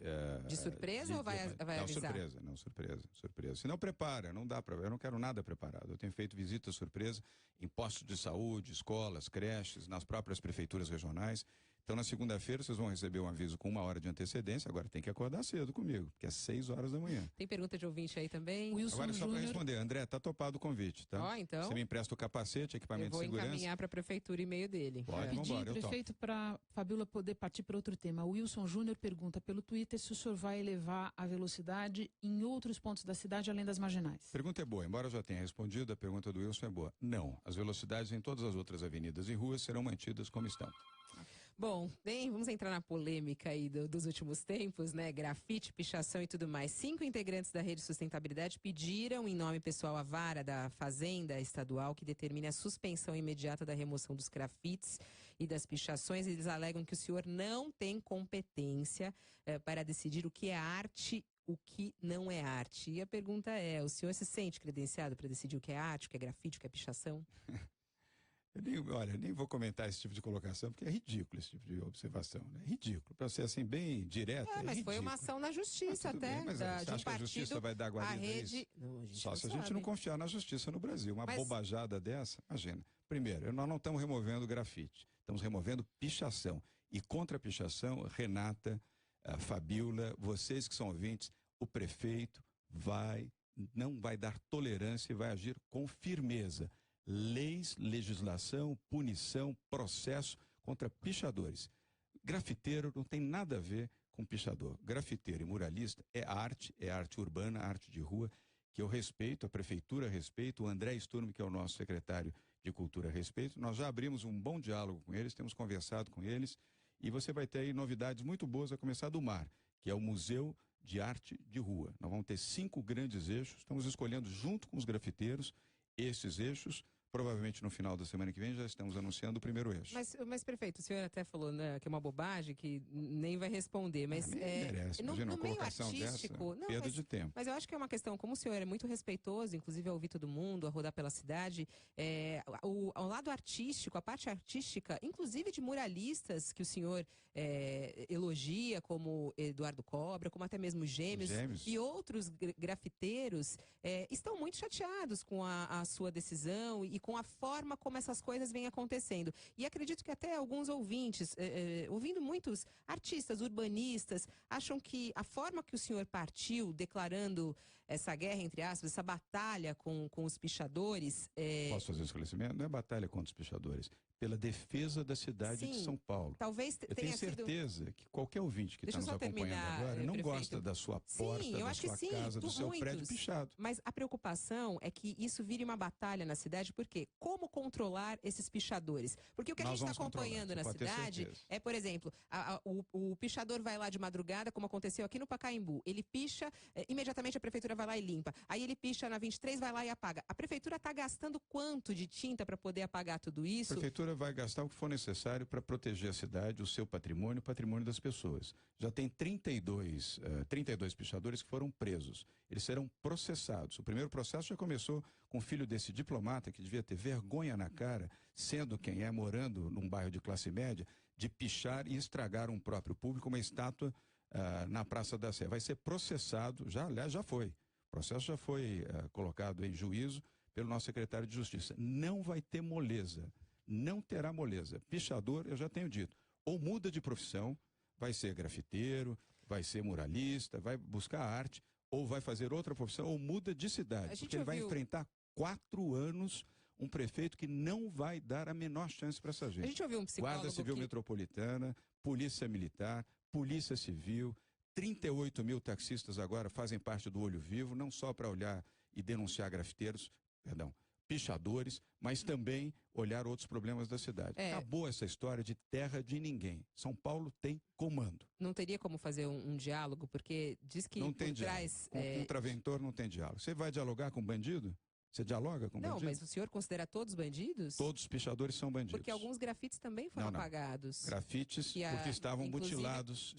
de surpresa ou vai avisar? Não, surpresa. Se não prepara, não dá para... Eu não quero nada preparado. Eu tenho feito visitas surpresa em postos de saúde, escolas, creches, nas próprias prefeituras regionais. Então, na segunda-feira, vocês vão receber um aviso com 1 hora de antecedência. Agora tem que acordar cedo comigo, porque é 6 horas da manhã. Tem pergunta de ouvinte aí também? Wilson Agora, só para responder, André, tá topado o convite, tá? Então. Você me empresta o capacete, equipamento de segurança. Eu vou encaminhar para a prefeitura e e-mail dele. Pode, vambora, prefeito, para Fabíola poder partir para outro tema. O Wilson Júnior pergunta pelo Twitter se o senhor vai elevar a velocidade em outros pontos da cidade, além das marginais. Pergunta é boa, embora eu já tenha respondido, a pergunta do Wilson é boa. Não, as velocidades em todas as outras avenidas e ruas serão mantidas como estão. Bom, vamos entrar na polêmica aí dos últimos tempos, né? Grafite, pichação e tudo mais. 5 integrantes da Rede Sustentabilidade pediram em nome pessoal a vara da Fazenda Estadual que determine a suspensão imediata da remoção dos grafites e das pichações. Eles alegam que o senhor não tem competência para decidir o que é arte, o que não é arte. E a pergunta é, o senhor se sente credenciado para decidir o que é arte, o que é grafite, o que é pichação? Nem vou comentar esse tipo de colocação, porque é ridículo esse tipo de observação, né? Ridículo. Para ser assim, bem direto. Mas ridículo. Foi uma ação na justiça até. Bem, mas você acha que a justiça vai dar guarida a isso? Não, Só se a gente não confiar na justiça no Brasil. Uma bobajada dessa, imagina. Primeiro, nós não estamos removendo grafite, estamos removendo pichação. E contra a pichação, Renata Fabíola, vocês que são ouvintes, o prefeito não vai dar tolerância e vai agir com firmeza. Leis, legislação, punição, processo contra pichadores. Grafiteiro não tem nada a ver com pichador. Grafiteiro e muralista é arte urbana, arte de rua, que eu respeito, a prefeitura respeita, o André Sturm, que é o nosso secretário de Cultura, respeito. Nós já abrimos um bom diálogo com eles, temos conversado com eles, e você vai ter aí novidades muito boas, a começar do MAR, que é o Museu de Arte de Rua. Nós vamos ter 5 grandes eixos, estamos escolhendo junto com os grafiteiros esses eixos. Provavelmente no final da semana que vem já estamos anunciando o primeiro eixo. Mas prefeito, o senhor até falou, né, que é uma bobagem, que nem vai responder, mas merece, no uma meio colocação artístico, dessa, perda de tempo. Mas eu acho que é uma questão, como o senhor é muito respeitoso, inclusive a ouvir todo mundo, a rodar pela cidade, ao lado artístico, a parte artística, inclusive de muralistas que o senhor elogia, como Eduardo Cobra, como até mesmo Gêmeos. E outros grafiteiros estão muito chateados com a sua decisão e com a forma como essas coisas vêm acontecendo. E acredito que até alguns ouvintes, ouvindo muitos artistas, urbanistas, acham que a forma que o senhor partiu, declarando essa guerra, entre aspas, essa batalha com os pichadores... Posso fazer um esclarecimento? Não é batalha contra os pichadores, pela defesa da cidade de São Paulo. Talvez eu tenho certeza que qualquer ouvinte que está nos acompanhando agora não gosta da sua porta, da sua casa, do seu prédio pichado. Mas a preocupação é que isso vire uma batalha na cidade, porque como controlar esses pichadores? Porque o que a gente está acompanhando na cidade é, por exemplo, o pichador vai lá de madrugada, como aconteceu aqui no Pacaembu. Ele picha, imediatamente a prefeitura vai lá e limpa. Aí ele picha na 23, vai lá e apaga. A prefeitura está gastando quanto de tinta para poder apagar tudo isso? A prefeitura vai gastar o que for necessário para proteger a cidade, o seu patrimônio, o patrimônio das pessoas. Já tem 32 pichadores que foram presos. Eles serão processados. O primeiro processo já começou com o filho desse diplomata, que devia ter vergonha na cara, sendo quem é, morando num bairro de classe média, de pichar e estragar um próprio público, uma estátua na Praça da Sé. Vai ser processado, aliás, já foi. O processo já foi colocado em juízo pelo nosso secretário de Justiça. Não vai ter moleza. Não terá moleza. Pichador, eu já tenho dito, ou muda de profissão, vai ser grafiteiro, vai ser muralista, vai buscar arte, ou vai fazer outra profissão, ou muda de cidade. Porque ele vai enfrentar 4 anos um prefeito que não vai dar a menor chance para essa gente. A gente ouviu um psicólogo Guarda Civil Metropolitana, Polícia Militar, Polícia Civil, 38 mil taxistas agora fazem parte do Olho Vivo, não só para olhar e denunciar pichadores, mas também olhar outros problemas da cidade. Acabou essa história de terra de ninguém. São Paulo tem comando. Não teria como fazer um diálogo, porque diz que não tem diálogo. Com contraventor não tem diálogo. Você vai dialogar com bandido? Você dialoga com bandido? Não, mas o senhor considera todos bandidos? Todos os pichadores são bandidos. Porque alguns grafites também foram apagados. Grafites, porque estavam mutilados,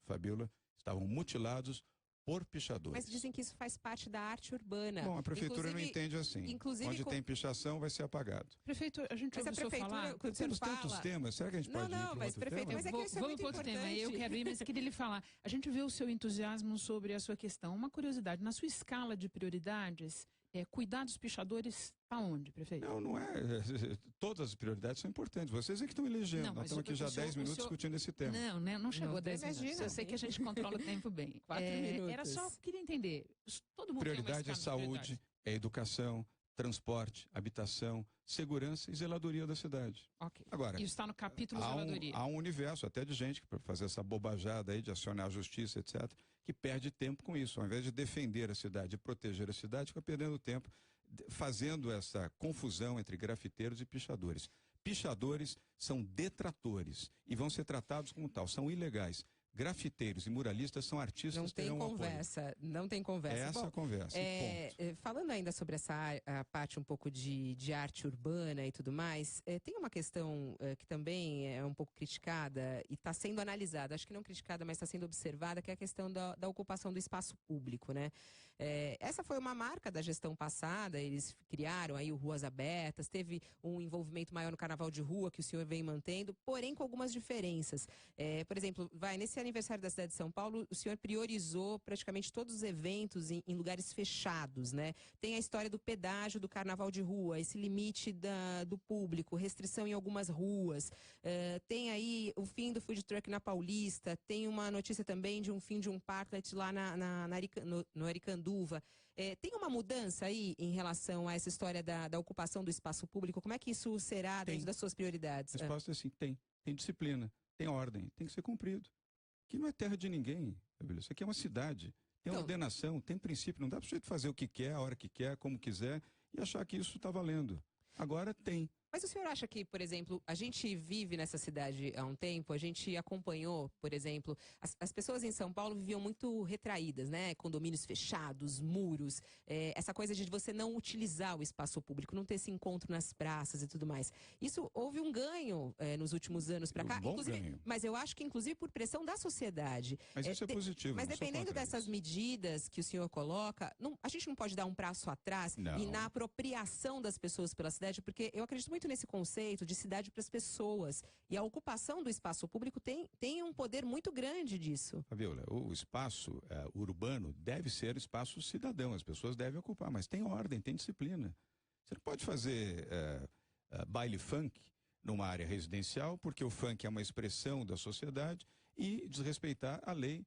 Fabíola, estavam mutilados por pichadores. Mas dizem que isso faz parte da arte urbana. Bom, a prefeitura não entende assim. Onde tem pichação vai ser apagado. Prefeito, a gente ouve o senhor falar... Temos tantos temas, será que a gente pode ir para outro tema? Mas é que isso é muito outro tema. Eu quero ir, mas queria lhe falar. A gente vê o seu entusiasmo sobre a sua questão. Uma curiosidade, na sua escala de prioridades, cuidar dos pichadores está onde, prefeito? Não é. Todas as prioridades são importantes. Vocês é que estão elegendo. Nós estamos aqui já 10 minutos discutindo esse tema. Não chegou a 10 minutos. Eu sei que a gente controla o tempo bem. 4 minutos. Era só, queria entender. Todo mundo prioridade é saúde, é educação, transporte, habitação, segurança e zeladoria da cidade. Ok. Agora, isso está no capítulo zeladoria. Há um universo até de gente que, para fazer essa bobajada aí de acionar a justiça, etc., que perde tempo com isso. Ao invés de defender a cidade e proteger a cidade, fica perdendo tempo fazendo essa confusão entre grafiteiros e pichadores. Pichadores são detratores e vão ser tratados como tal, são ilegais. Grafiteiros e muralistas são artistas que terão conversa, não tem conversa. Essa a conversa, falando ainda sobre essa a parte um pouco de arte urbana e tudo mais, tem uma questão que também é um pouco criticada e está sendo analisada, acho que não criticada, mas está sendo observada, que é a questão da ocupação do espaço público, né? Essa foi uma marca da gestão passada, eles criaram aí o Ruas Abertas, teve um envolvimento maior no carnaval de rua que o senhor vem mantendo, porém com algumas diferenças. Por exemplo, nesse aniversário da cidade de São Paulo, o senhor priorizou praticamente todos os eventos em lugares fechados, né? Tem a história do pedágio do carnaval de rua, esse limite do público, restrição em algumas ruas. Tem aí o fim do food truck na Paulista, tem uma notícia também de um fim de um parklet lá no Aricanduva. Tem uma mudança aí em relação a essa história da ocupação do espaço público? Como é que isso será dentro das suas prioridades? A resposta é assim, tem disciplina, tem ordem, tem que ser cumprido. Aqui não é terra de ninguém, isso aqui é uma cidade, tem ordenação, tem princípio, não dá para o sujeito fazer o que quer, a hora que quer, como quiser, e achar que isso está valendo. Agora tem. Mas o senhor acha que, por exemplo, a gente vive nessa cidade há um tempo, a gente acompanhou, por exemplo, as pessoas em São Paulo viviam muito retraídas, né? Condomínios fechados, muros, essa coisa de você não utilizar o espaço público, não ter esse encontro nas praças e tudo mais. Isso houve um ganho nos últimos anos para cá, inclusive, ganho. Mas eu acho que inclusive por pressão da sociedade. Mas isso é positivo. Mas dependendo dessas medidas que o senhor coloca, a gente não pode dar um passo atrás e na apropriação das pessoas pela cidade, porque eu acredito muito nesse conceito de cidade para as pessoas. E a ocupação do espaço público tem um poder muito grande disso. Fabiola, o espaço urbano deve ser espaço cidadão, as pessoas devem ocupar, mas tem ordem, tem disciplina. Você não pode fazer baile funk numa área residencial, porque o funk é uma expressão da sociedade e desrespeitar a lei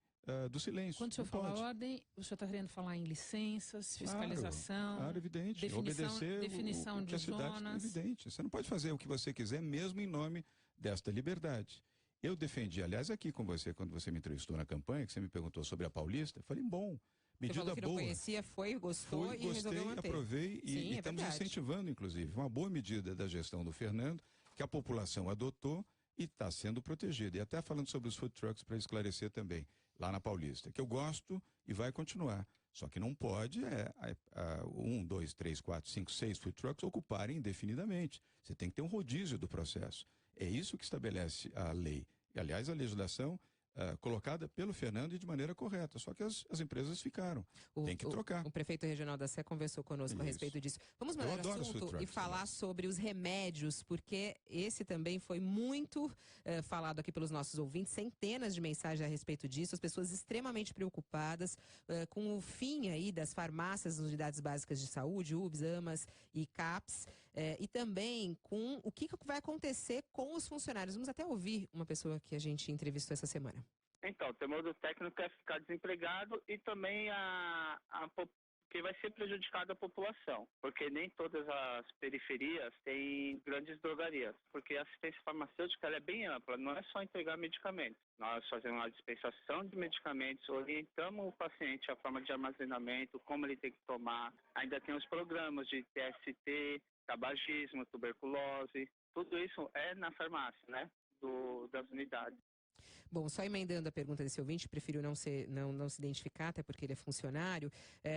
do silêncio. Quando o senhor fala ordem, o senhor está querendo falar em licenças, fiscalização, claro, evidente. Definição de zonas. Evidente. Você não pode fazer o que você quiser, mesmo em nome desta liberdade. Eu defendi, aliás, aqui com você, quando você me entrevistou na campanha, que você me perguntou sobre a Paulista, eu falei, bom, medida boa. Você falou que não conhecia, gostou e resolveu manter. Aprovei e estamos incentivando, inclusive. Uma boa medida da gestão do Fernando, que a população adotou e está sendo protegida. E até falando sobre os food trucks, para esclarecer também, lá na Paulista, que eu gosto e vai continuar. Só que não pode 1, 2, 3, 4, 5, 6 food trucks ocuparem indefinidamente. Você tem que ter um rodízio do processo. É isso que estabelece a lei. E, aliás, a legislação colocada pelo Fernando e de maneira correta. Só que as empresas ficaram. Tem que trocar. O prefeito regional da Sé conversou conosco a respeito disso. Vamos mudar de assunto e falar sobre os remédios, porque esse também foi muito falado aqui pelos nossos ouvintes, centenas de mensagens a respeito disso, as pessoas extremamente preocupadas com o fim aí das farmácias, das unidades básicas de saúde, UBS, AMAS e CAPS, e também com o que vai acontecer com os funcionários. Vamos até ouvir uma pessoa que a gente entrevistou essa semana. Então, o temor do técnico é ficar desempregado e também que vai ser prejudicada a população, porque nem todas as periferias têm grandes drogarias, porque a assistência farmacêutica ela é bem ampla, não é só entregar medicamentos. Nós fazemos a dispensação de medicamentos, orientamos o paciente a forma de armazenamento, como ele tem que tomar, ainda tem os programas de TST, tabagismo, tuberculose, tudo isso é na farmácia, né, das unidades. Bom, só emendando a pergunta desse ouvinte, prefiro não se identificar, até porque ele é funcionário.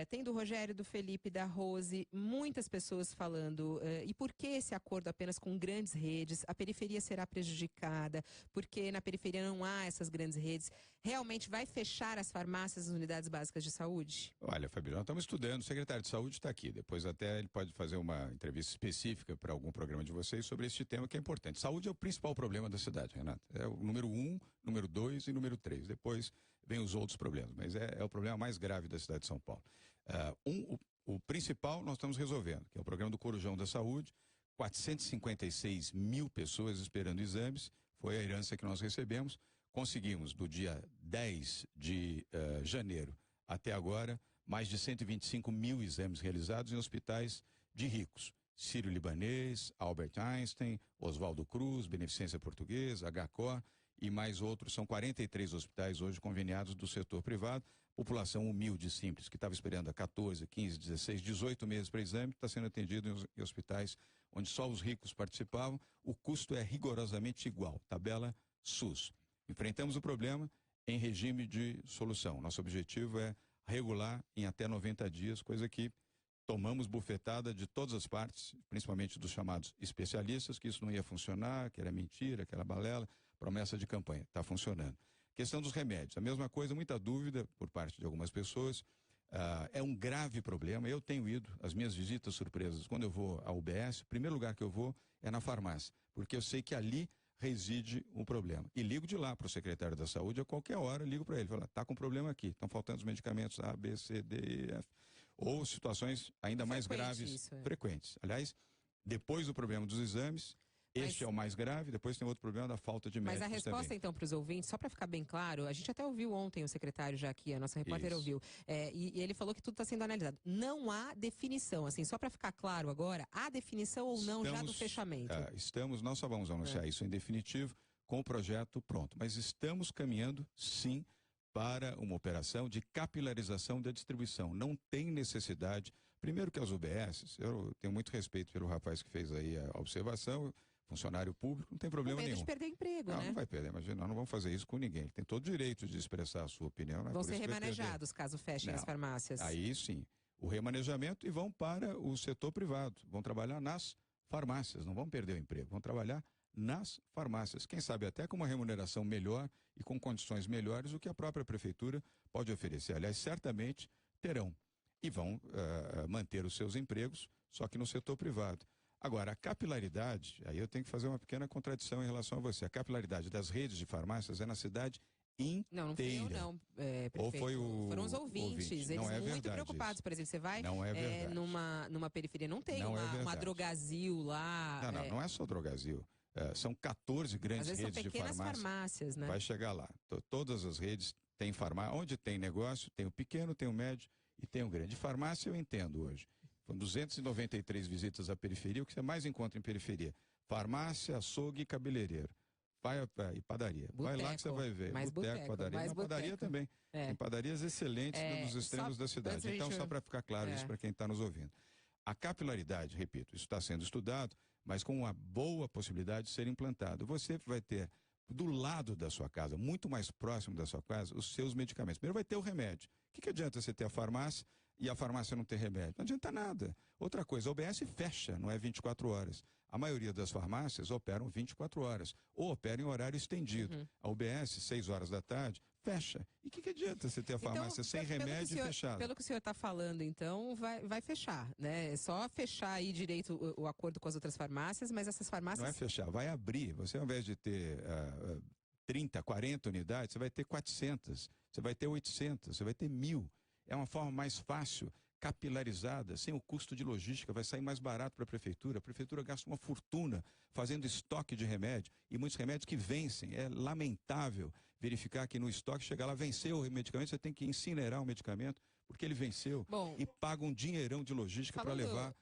Tem do Rogério, do Felipe, da Rose, muitas pessoas falando, e por que esse acordo apenas com grandes redes? A periferia será prejudicada, porque na periferia não há essas grandes redes. Realmente vai fechar as farmácias, as unidades básicas de saúde? Olha, Fabiano, nós estamos estudando, o secretário de saúde está aqui, depois até ele pode fazer uma entrevista específica para algum programa de vocês sobre este tema que é importante. Saúde é o principal problema da cidade, Renato. É o número 1, número 2 e número 3. Depois vem os outros problemas, mas é o problema mais grave da cidade de São Paulo. O principal nós estamos resolvendo, que é o programa do Corujão da Saúde, 456 mil pessoas esperando exames, foi a herança que nós recebemos. Conseguimos, do dia 10 de janeiro até agora, mais de 125 mil exames realizados em hospitais de ricos. Sírio-Libanês, Albert Einstein, Oswaldo Cruz, Beneficência Portuguesa, HCOR e mais outros. São 43 hospitais hoje conveniados do setor privado. População humilde e simples, que estava esperando há 14, 15, 16, 18 meses para exame, está sendo atendido em hospitais onde só os ricos participavam. O custo é rigorosamente igual. Tabela SUS. Enfrentamos o problema em regime de solução. Nosso objetivo é regular em até 90 dias, coisa que tomamos bufetada de todas as partes, principalmente dos chamados especialistas, que isso não ia funcionar, que era mentira, que era balela, promessa de campanha. Está funcionando. Questão dos remédios, a mesma coisa, muita dúvida por parte de algumas pessoas. É um grave problema. Eu tenho ido, as minhas visitas surpresas, quando eu vou à UBS, o primeiro lugar que eu vou é na farmácia, porque eu sei que ali reside um problema. E ligo de lá para o secretário da Saúde a qualquer hora, ligo para ele, falo, está com problema aqui, estão faltando os medicamentos A, B, C, D, E, F. Ou situações ainda mais graves, isso, frequentes. Aliás, depois do problema dos exames, este é o mais grave, depois tem outro problema da falta de médicos. Mas a resposta, também. então, para os ouvintes, só para ficar bem claro, a gente até ouviu ontem o secretário já aqui, a nossa repórter ouviu, e ele falou que tudo está sendo analisado. Não há definição, assim, só para ficar claro agora, há definição ou não já do fechamento? Nós só vamos anunciar isso em definitivo com o projeto pronto, mas estamos caminhando, sim, para uma operação de capilarização da distribuição. Não tem necessidade, primeiro que as UBSs, eu tenho muito respeito pelo rapaz que fez aí a observação, funcionário público, não tem problema nenhum. Com medo de perder emprego, não, né? Não vai perder, imagina, nós não vamos fazer isso com ninguém. Ele tem todo o direito de expressar a sua opinião. Vão ser remanejados caso fechem as farmácias. Aí sim, o remanejamento e vão para o setor privado, vão trabalhar nas farmácias, não vão perder o emprego, vão trabalhar nas farmácias. Quem sabe até com uma remuneração melhor e com condições melhores do que a própria prefeitura pode oferecer. Aliás, certamente terão e vão manter os seus empregos, só que no setor privado. Agora, a capilaridade, aí eu tenho que fazer uma pequena contradição em relação a você. A capilaridade das redes de farmácias é na cidade inteira. Não fui eu, não, prefeito. Ou foi Foram os ouvintes. Eles não é muito preocupados. Isso. Por exemplo, você vai numa periferia, não tem uma Drogazil lá. Não é só Drogazil. São 14 grandes redes de farmácias. São pequenas farmácias, né? Vai chegar lá. Todas as redes têm farmácia. Onde tem negócio, tem o pequeno, tem o médio e tem o grande. De farmácia eu entendo hoje. Foram 293 visitas à periferia, o que você mais encontra em periferia? Farmácia, açougue e cabeleireiro. E padaria. Boteco, vai lá que você vai ver. Boteco, padaria. Padaria também. Tem padarias excelentes nos extremos da cidade. Então, só para ficar claro isso para quem está nos ouvindo. A capilaridade, repito, isso está sendo estudado, mas com uma boa possibilidade de ser implantado. Você vai ter do lado da sua casa, muito mais próximo da sua casa, os seus medicamentos. Primeiro vai ter o remédio. O que adianta você ter a farmácia e a farmácia não ter remédio? Não adianta nada. Outra coisa, a UBS fecha, não é 24 horas. A maioria das farmácias operam 24 horas, ou operam em horário estendido. A UBS, 6 horas da tarde, fecha. E o que adianta você ter a farmácia sem remédio e fechada? Pelo que o senhor está falando, então, vai fechar, né? É só fechar aí direito o acordo com as outras farmácias, mas essas farmácias... Não é fechar, vai abrir. Você, ao invés de ter 30, 40 unidades, você vai ter 400, você vai ter 800, você vai ter 1.000. É uma forma mais fácil, capilarizada, sem o custo de logística, vai sair mais barato para a prefeitura. A prefeitura gasta uma fortuna fazendo estoque de remédio e muitos remédios que vencem. É lamentável verificar que no estoque, chegar lá, venceu o medicamento, você tem que incinerar o medicamento porque ele venceu. E paga um dinheirão de logística para levar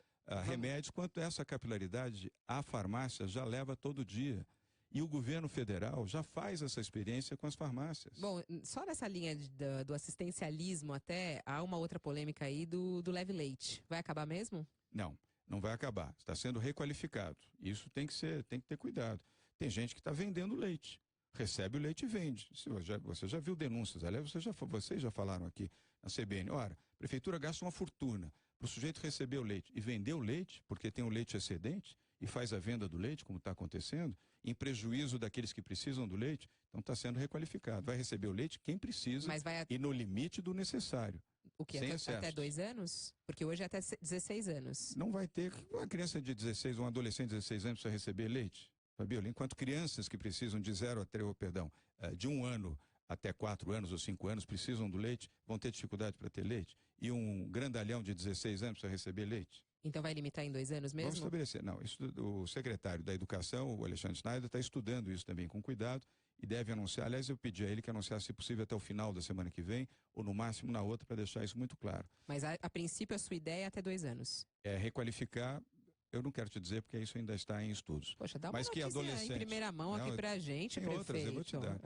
remédios. Quanto a essa capilaridade, a farmácia já leva todo dia. E o governo federal já faz essa experiência com as farmácias. Bom, só nessa linha do assistencialismo até, há uma outra polêmica aí do leve leite. Vai acabar mesmo? Não vai acabar. Está sendo requalificado. Isso tem que ter cuidado. Tem gente que está vendendo leite. Recebe o leite e vende. Você já viu denúncias, aliás, vocês já falaram aqui na CBN. Ora, a prefeitura gasta uma fortuna para o sujeito receber o leite e vender o leite, porque tem o leite excedente, e faz a venda do leite, como está acontecendo, em prejuízo daqueles que precisam do leite. Então está sendo requalificado. Vai receber o leite quem precisa e no limite do necessário. O que? Até 2 anos? Porque hoje é até 16 anos. Não vai ter. Uma criança de 16, um adolescente de 16 anos precisa receber leite? Fabiola, enquanto crianças que precisam de 1 ano até 4 anos ou 5 anos precisam do leite, vão ter dificuldade para ter leite. E um grandalhão de 16 anos precisa receber leite. Então vai limitar em 2 anos mesmo? Vamos estabelecer. Não, o secretário da Educação, o Alexandre Schneider, está estudando isso também com cuidado e deve anunciar. Aliás, eu pedi a ele que anunciasse, se possível, até o final da semana que vem, ou no máximo na outra, para deixar isso muito claro. Mas a princípio a sua ideia é até 2 anos? É requalificar. Eu não quero te dizer porque isso ainda está em estudos. Poxa, dá uma mas que adolescente em primeira mão aqui pra gente, tem prefeito. Outras, eu vou te dar.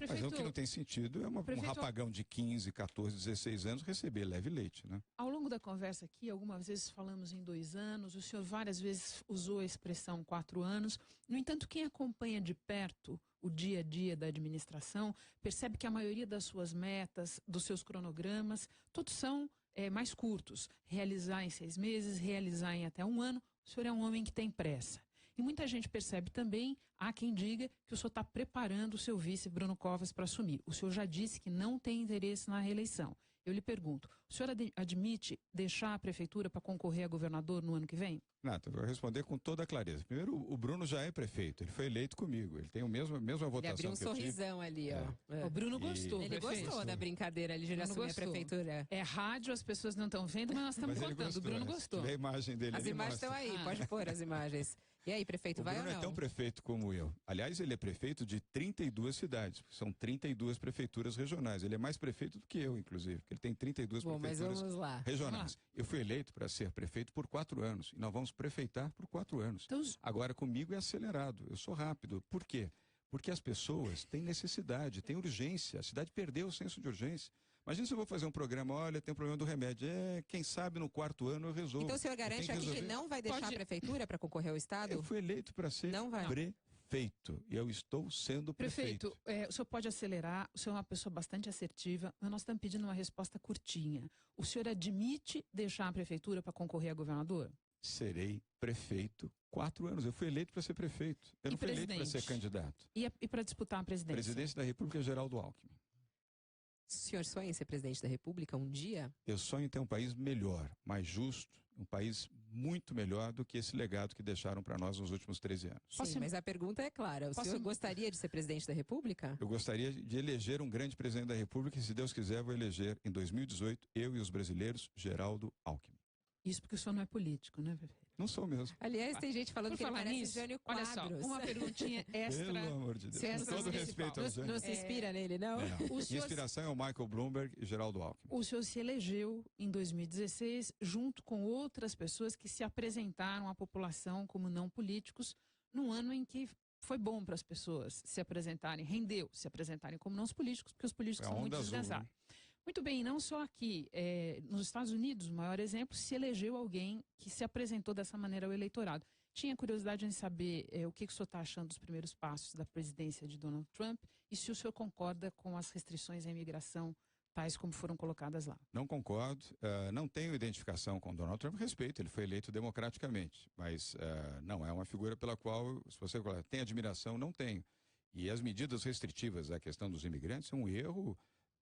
Mas o que não tem sentido é um rapagão de 15, 14, 16 anos receber leve leite, né? Ao longo da conversa aqui, algumas vezes falamos em 2 anos, o senhor várias vezes usou a expressão 4 anos. No entanto, quem acompanha de perto o dia a dia da administração percebe que a maioria das suas metas, dos seus cronogramas, todos são mais curtos. Realizar em 6 meses, realizar em até 1 ano. O senhor é um homem que tem pressa. E muita gente percebe também, há quem diga que o senhor está preparando o seu vice, Bruno Covas, para assumir. O senhor já disse que não tem interesse na reeleição. Eu lhe pergunto, O senhor admite deixar a prefeitura para concorrer a governador no ano que vem? Nato, eu vou responder com toda a clareza. Primeiro, o Bruno já é prefeito, ele foi eleito comigo, ele tem a mesma votação ele abriu um que eu tive. sorrisão ali, ó. O Bruno gostou. Ele gostou da brincadeira ali de ele assumir a prefeitura. É rádio, as pessoas não estão vendo, mas nós estamos contando. O Bruno gostou. A imagem dele. As imagens estão aí, pode pôr as imagens. E aí, prefeito, vai ou não? O Bruno é tão prefeito como eu. Aliás, ele é prefeito de 32 cidades. São 32 prefeituras regionais. Ele é mais prefeito do que eu, inclusive, porque ele tem 32 prefeituras regionais. Eu fui eleito para ser prefeito por 4 anos. E nós vamos prefeitar por 4 anos. Então, agora, comigo é acelerado. Eu sou rápido. Por quê? Porque as pessoas têm necessidade, têm urgência. A cidade perdeu o senso de urgência. Imagina se eu vou fazer um programa, olha, tem um problema do remédio. Quem sabe no 4º ano eu resolvo. Então o senhor garante aqui que não vai deixar a prefeitura para concorrer ao Estado? Eu fui eleito para ser prefeito e eu estou sendo prefeito. O senhor pode acelerar, o senhor é uma pessoa bastante assertiva, mas nós estamos pedindo uma resposta curtinha. O senhor admite deixar a prefeitura para concorrer a governador? Serei prefeito 4 anos. Eu fui eleito para ser prefeito. Eu não fui eleito para ser candidato. E para disputar a presidência? Presidência da República, Geraldo Alckmin. O senhor sonha em ser presidente da República um dia? Eu sonho em ter um país melhor, mais justo, um país muito melhor do que esse legado que deixaram para nós nos últimos 13 anos. Sim, mas a pergunta é clara. O senhor gostaria de ser presidente da República? Eu gostaria de eleger um grande presidente da República e, se Deus quiser, vou eleger em 2018, eu e os brasileiros, Geraldo Alckmin. Isso porque o senhor não é político, né, prefeito? Não sou mesmo. Aliás, tem gente falando que ele parece Jânio Quadros. Olha só, uma perguntinha extra. Pelo amor de Deus. Com todo respeito ao Jânio. Não se inspira nele, não? Minha inspiração é o Michael Bloomberg e Geraldo Alckmin. O senhor se elegeu em 2016 junto com outras pessoas que se apresentaram à população como não políticos num ano em que foi bom para as pessoas se apresentarem, rendeu se apresentarem como não os políticos, porque os políticos são muito desgastados. Muito bem, não só aqui, nos Estados Unidos, o maior exemplo, se elegeu alguém que se apresentou dessa maneira ao eleitorado. Tinha curiosidade em saber o que o senhor está achando dos primeiros passos da presidência de Donald Trump e se o senhor concorda com as restrições à imigração, tais como foram colocadas lá. Não concordo, não tenho identificação com Donald Trump, respeito, ele foi eleito democraticamente, mas não é uma figura pela qual, se você tem admiração, não tenho. E as medidas restritivas à questão dos imigrantes são um erro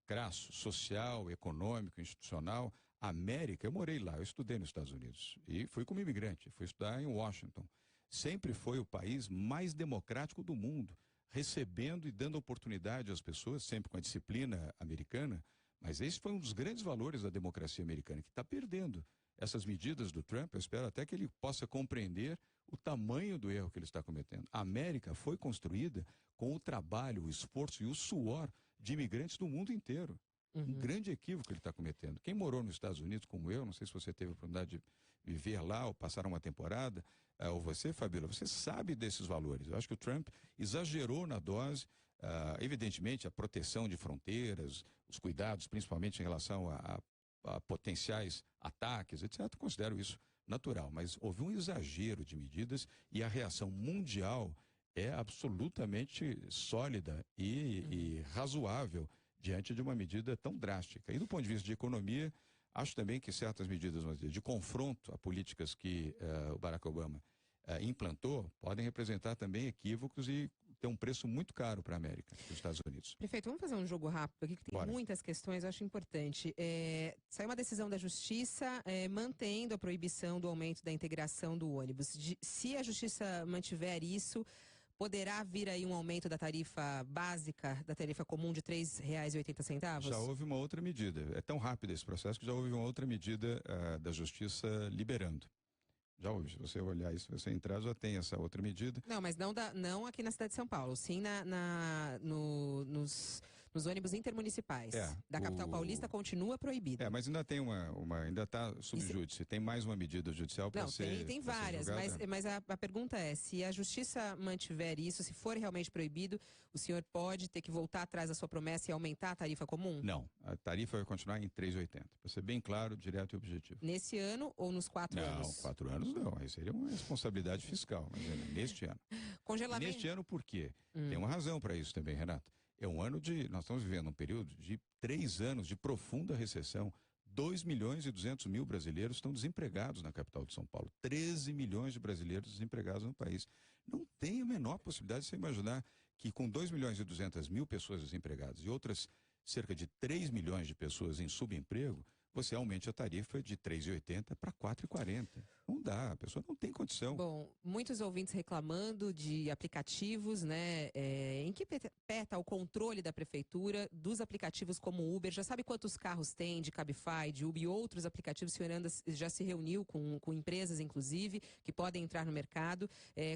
crasso, social, econômico, institucional. A América, eu morei lá, eu estudei nos Estados Unidos e fui como imigrante, fui estudar em Washington. Sempre foi o país mais democrático do mundo, recebendo e dando oportunidade às pessoas, sempre com a disciplina americana, mas esse foi um dos grandes valores da democracia americana, que está perdendo. Essas medidas do Trump, eu espero até que ele possa compreender o tamanho do erro que ele está cometendo. A América foi construída com o trabalho, o esforço e o suor de imigrantes do mundo inteiro. Um grande equívoco que ele está cometendo. Quem morou nos Estados Unidos como eu, não sei se você teve a oportunidade de viver lá ou passar uma temporada, ou você, Fabíola, você sabe desses valores. Eu acho que o Trump exagerou na dose, evidentemente a proteção de fronteiras, os cuidados, principalmente em relação a potenciais ataques, etc. Eu considero isso natural, mas houve um exagero de medidas e a reação mundial é absolutamente sólida e razoável diante de uma medida tão drástica. E do ponto de vista de economia, acho também que certas medidas de confronto a políticas que o Barack Obama implantou podem representar também equívocos e ter um preço muito caro para a América, para os Estados Unidos. Prefeito, vamos fazer um jogo rápido aqui, que tem muitas questões, eu acho importante. Saiu uma decisão da Justiça mantendo a proibição do aumento da integração do ônibus. Se a Justiça mantiver isso, poderá vir aí um aumento da tarifa básica, da tarifa comum de R$ 3,80? Já houve uma outra medida. É tão rápido esse processo que já houve uma outra medida da Justiça liberando. Já houve, se você olhar isso, se você entrar, já tem essa outra medida. Não, mas não aqui na cidade de São Paulo, sim nos ônibus intermunicipais. Da capital paulista continua proibido. Mas ainda tem ainda está subjúdice. Tem mais uma medida judicial para ser. Tem várias, mas a pergunta é, se a Justiça mantiver isso, se for realmente proibido, o senhor pode ter que voltar atrás da sua promessa e aumentar a tarifa comum? Não, a tarifa vai continuar em R$ 3,80. Para ser bem claro, direto e objetivo. Nesse ano ou nos 4 anos? Não, 4 anos não. Aí seria uma responsabilidade fiscal, mas neste ano. Congelamento. Neste ano por quê? Tem uma razão para isso também, Renato. É um ano nós estamos vivendo um período de 3 anos de profunda recessão. 2.200.000 brasileiros estão desempregados na capital de São Paulo. 13 milhões de brasileiros desempregados no país. Não tem a menor possibilidade de você imaginar que com 2.200.000 pessoas desempregadas e outras cerca de 3 milhões de pessoas em subemprego, você aumente a tarifa de R$ 3,80 para R$ 4,40. Não dá, a pessoa não tem condição. Bom, muitos ouvintes reclamando de aplicativos, né? Em que pé está o controle da prefeitura dos aplicativos como o Uber? Já sabe quantos carros tem de Cabify, de Uber e outros aplicativos? O senhor já se reuniu com empresas, inclusive, que podem entrar no mercado.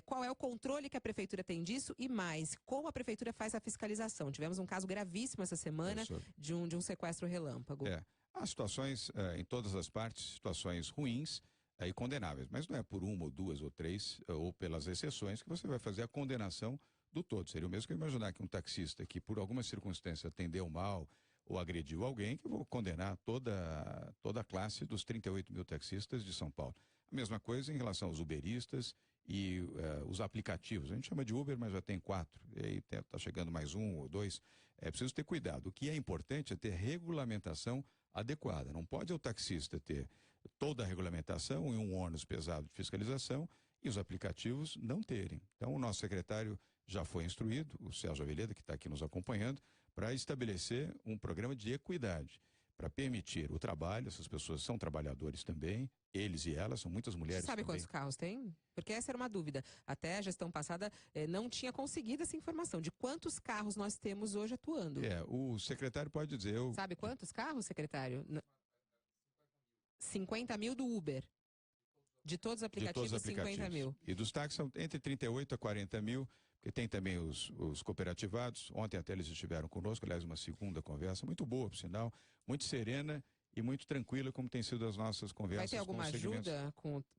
Qual é o controle que a prefeitura tem disso? E mais, como a prefeitura faz a fiscalização? Tivemos um caso gravíssimo essa semana de um sequestro relâmpago. Há situações em todas as partes, situações ruins e condenáveis, mas não é por uma ou duas ou três, ou pelas exceções, que você vai fazer a condenação do todo. Seria o mesmo que eu imaginar que um taxista que por alguma circunstância atendeu mal ou agrediu alguém, que eu vou condenar toda a classe dos 38 mil taxistas de São Paulo. A mesma coisa em relação aos uberistas e os aplicativos. A gente chama de Uber, mas já tem 4, e aí está chegando mais 1 ou 2. É preciso ter cuidado. O que é importante é ter regulamentação adequada. Não pode o taxista ter toda a regulamentação e um ônus pesado de fiscalização e os aplicativos não terem. Então, o nosso secretário já foi instruído, o Sérgio Aveleda, que está aqui nos acompanhando, para estabelecer um programa de equidade, para permitir o trabalho. Essas pessoas são trabalhadores também, eles e elas, são muitas mulheres. Sabe também. Quantos carros tem? Porque essa era uma dúvida. Até a gestão passada não tinha conseguido essa informação de quantos carros nós temos hoje atuando. O secretário pode dizer... Sabe quantos carros, secretário? 50 mil do Uber. De todos os aplicativos, 50 mil. E dos táxis são entre 38 a 40 mil, porque tem também os cooperativados. Ontem até eles estiveram conosco, aliás, uma segunda conversa, muito boa, por sinal, muito serena e muito tranquila, como tem sido as nossas conversas. Vai ter alguma ajuda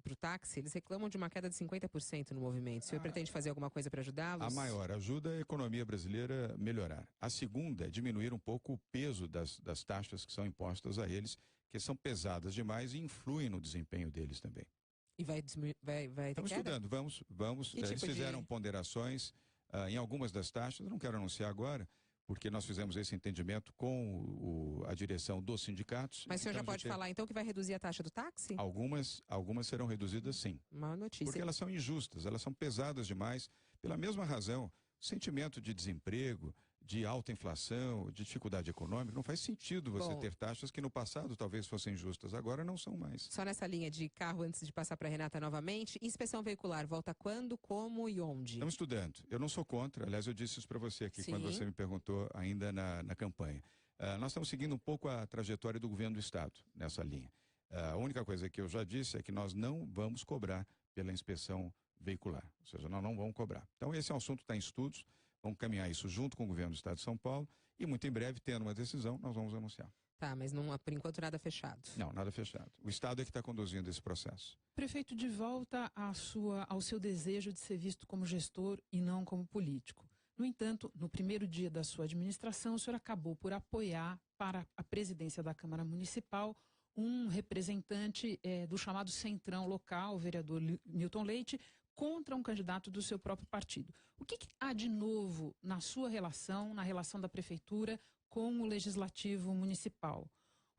para o táxi? Eles reclamam de uma queda de 50% no movimento. O senhor pretende fazer alguma coisa para ajudá-los? A maior ajuda é a economia brasileira melhorar. A segunda é diminuir um pouco o peso das taxas que são impostas a eles, que são pesadas demais e influem no desempenho deles também. E vai ter Estamos queda? estudando, vamos. Eles fizeram ponderações em algumas das taxas, não quero anunciar agora, porque nós fizemos esse entendimento com a direção dos sindicatos. Mas o senhor já pode falar então que vai reduzir a taxa do táxi? Algumas serão reduzidas, sim. Uma notícia. Porque elas são injustas, elas são pesadas demais, pela mesma razão. Sentimento de desemprego, de alta inflação, de dificuldade econômica, não faz sentido você ter taxas que no passado talvez fossem justas, agora não são mais. Só nessa linha de carro, antes de passar para a Renata novamente, inspeção veicular, volta quando, como e onde? Estamos estudando. Eu não sou contra, aliás, eu disse isso para você aqui quando você me perguntou ainda na campanha. Nós estamos seguindo um pouco a trajetória do governo do Estado nessa linha. A única coisa que eu já disse é que nós não vamos cobrar pela inspeção veicular, ou seja, nós não vamos cobrar. Então esse assunto está em estudos, vamos caminhar isso junto com o governo do Estado de São Paulo e muito em breve, tendo uma decisão, nós vamos anunciar. Tá, mas não, por enquanto nada fechado. Não, nada fechado. O Estado é que está conduzindo esse processo. Prefeito, de volta ao seu desejo de ser visto como gestor e não como político. No entanto, no primeiro dia da sua administração, o senhor acabou por apoiar para a presidência da Câmara Municipal um representante do chamado Centrão local, o vereador Milton Leite, contra um candidato do seu próprio partido. O que há de novo na sua relação, na relação da prefeitura com o legislativo municipal?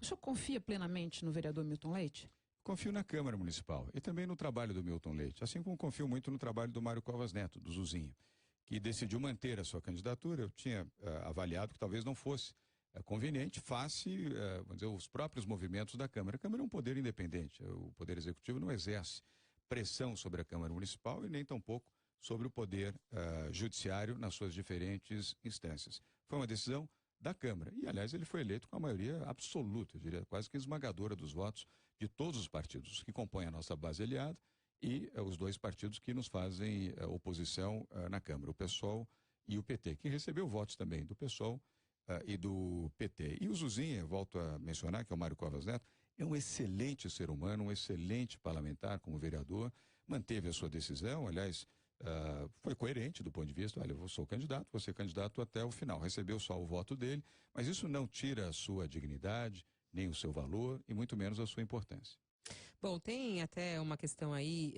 O senhor confia plenamente no vereador Milton Leite? Confio na Câmara Municipal e também no trabalho do Milton Leite, assim como confio muito no trabalho do Mário Covas Neto, do Zuzinho, que decidiu manter a sua candidatura. Eu tinha avaliado que talvez não fosse conveniente, face, vamos dizer, os próprios movimentos da Câmara. A Câmara é um poder independente, o Poder Executivo não exerce pressão sobre a Câmara Municipal e nem tampouco sobre o Poder Judiciário nas suas diferentes instâncias. Foi uma decisão da Câmara e, aliás, ele foi eleito com a maioria absoluta, eu diria quase que esmagadora dos votos de todos os partidos que compõem a nossa base aliada e os dois partidos que nos fazem oposição na Câmara, o PSOL e o PT, que recebeu votos também do PSOL e do PT. E o Zuzinha, volto a mencionar, que é o Mário Covas Neto, é um excelente ser humano, um excelente parlamentar como vereador, manteve a sua decisão, aliás, foi coerente do ponto de vista, olha, eu sou candidato, vou ser candidato até o final, recebeu só o voto dele, mas isso não tira a sua dignidade, nem o seu valor e muito menos a sua importância. Bom, tem até uma questão aí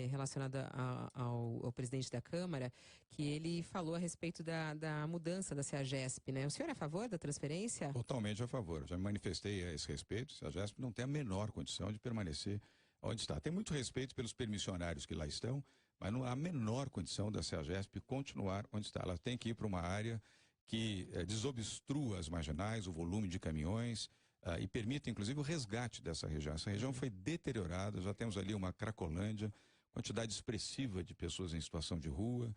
relacionada ao presidente da Câmara, que ele falou a respeito da mudança da CEAGESP, né? O senhor é a favor da transferência? Totalmente a favor, já me manifestei a esse respeito. A CEAGESP não tem a menor condição de permanecer onde está. Tem muito respeito pelos permissionários que lá estão, mas não há a menor condição da CEAGESP continuar onde está. Ela tem que ir para uma área que desobstrua as marginais, o volume de caminhões, e permita, inclusive, o resgate dessa região. Essa região foi deteriorada, já temos ali uma Cracolândia, quantidade expressiva de pessoas em situação de rua,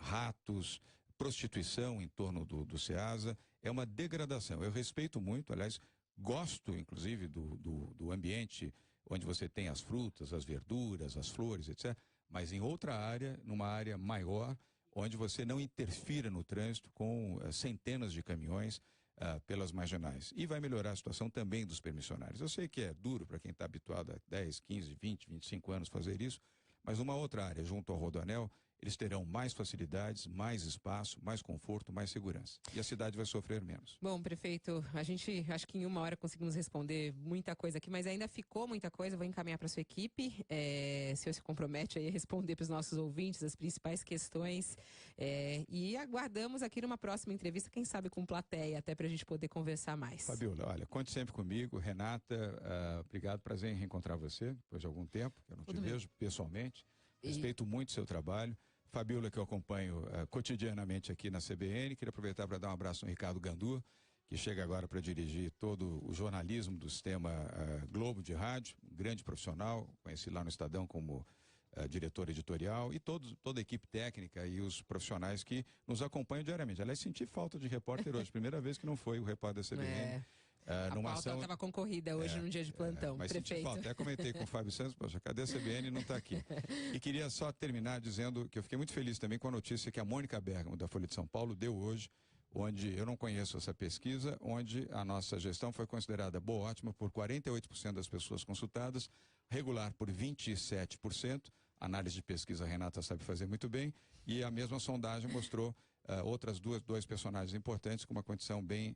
ratos, prostituição em torno do Ceasa. É uma degradação. Eu respeito muito, aliás, gosto, inclusive, do ambiente onde você tem as frutas, as verduras, as flores, etc. Mas em outra área, numa área maior, onde você não interfira no trânsito com centenas de caminhões pelas marginais. E vai melhorar a situação também dos permissionários. Eu sei que é duro para quem está habituado há 10, 15, 20, 25 anos fazer isso, mas numa outra área, junto ao Rodoanel, eles terão mais facilidades, mais espaço, mais conforto, mais segurança. E a cidade vai sofrer menos. Bom, prefeito, a gente acho que em uma hora conseguimos responder muita coisa aqui, mas ainda ficou muita coisa. Vou encaminhar para sua equipe. O senhor se compromete aí a responder para os nossos ouvintes as principais questões. E aguardamos aqui numa próxima entrevista, quem sabe com plateia, até para a gente poder conversar mais. Fabiola, olha, conte sempre comigo. Renata, obrigado, prazer em reencontrar você depois de algum tempo, que eu não te vejo pessoalmente. Respeito muito o seu trabalho. Fabiola, que eu acompanho cotidianamente aqui na CBN. Queria aproveitar para dar um abraço no Ricardo Gandu, que chega agora para dirigir todo o jornalismo do sistema Globo de rádio, um grande profissional, conheci lá no Estadão como diretor editorial, e toda a equipe técnica e os profissionais que nos acompanham diariamente. Aliás, senti falta de repórter hoje, primeira vez que não foi o repórter da CBN. A pauta estava concorrida hoje no dia de plantão, mas prefeito. senti falta. Até comentei com o Fábio Santos, poxa, cadê a CBN e não está aqui? E queria só terminar dizendo que eu fiquei muito feliz também com a notícia que a Mônica Bergamo, da Folha de São Paulo, deu hoje, onde eu não conheço essa pesquisa, onde a nossa gestão foi considerada boa, ótima por 48% das pessoas consultadas, regular por 27%, análise de pesquisa a Renata sabe fazer muito bem, e a mesma sondagem mostrou outras dois personagens importantes com uma condição bem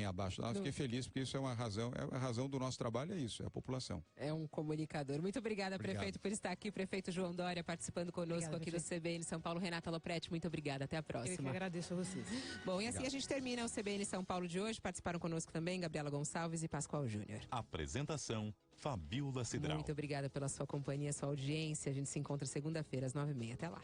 abaixo. Eu fiquei feliz porque isso é a razão do nosso trabalho, é isso, é a população. É um comunicador. Muito obrigada, prefeito, por estar aqui. Prefeito João Dória participando conosco aqui do CBN São Paulo. Renata Lopretti, muito obrigada. Até a próxima. Eu que agradeço a vocês. Bom, e assim a gente termina o CBN São Paulo de hoje. Participaram conosco também Gabriela Gonçalves e Pascoal Júnior. Apresentação, Fabiola Cidral. Muito obrigada pela sua companhia, sua audiência. A gente se encontra segunda-feira às 9h30. Até lá.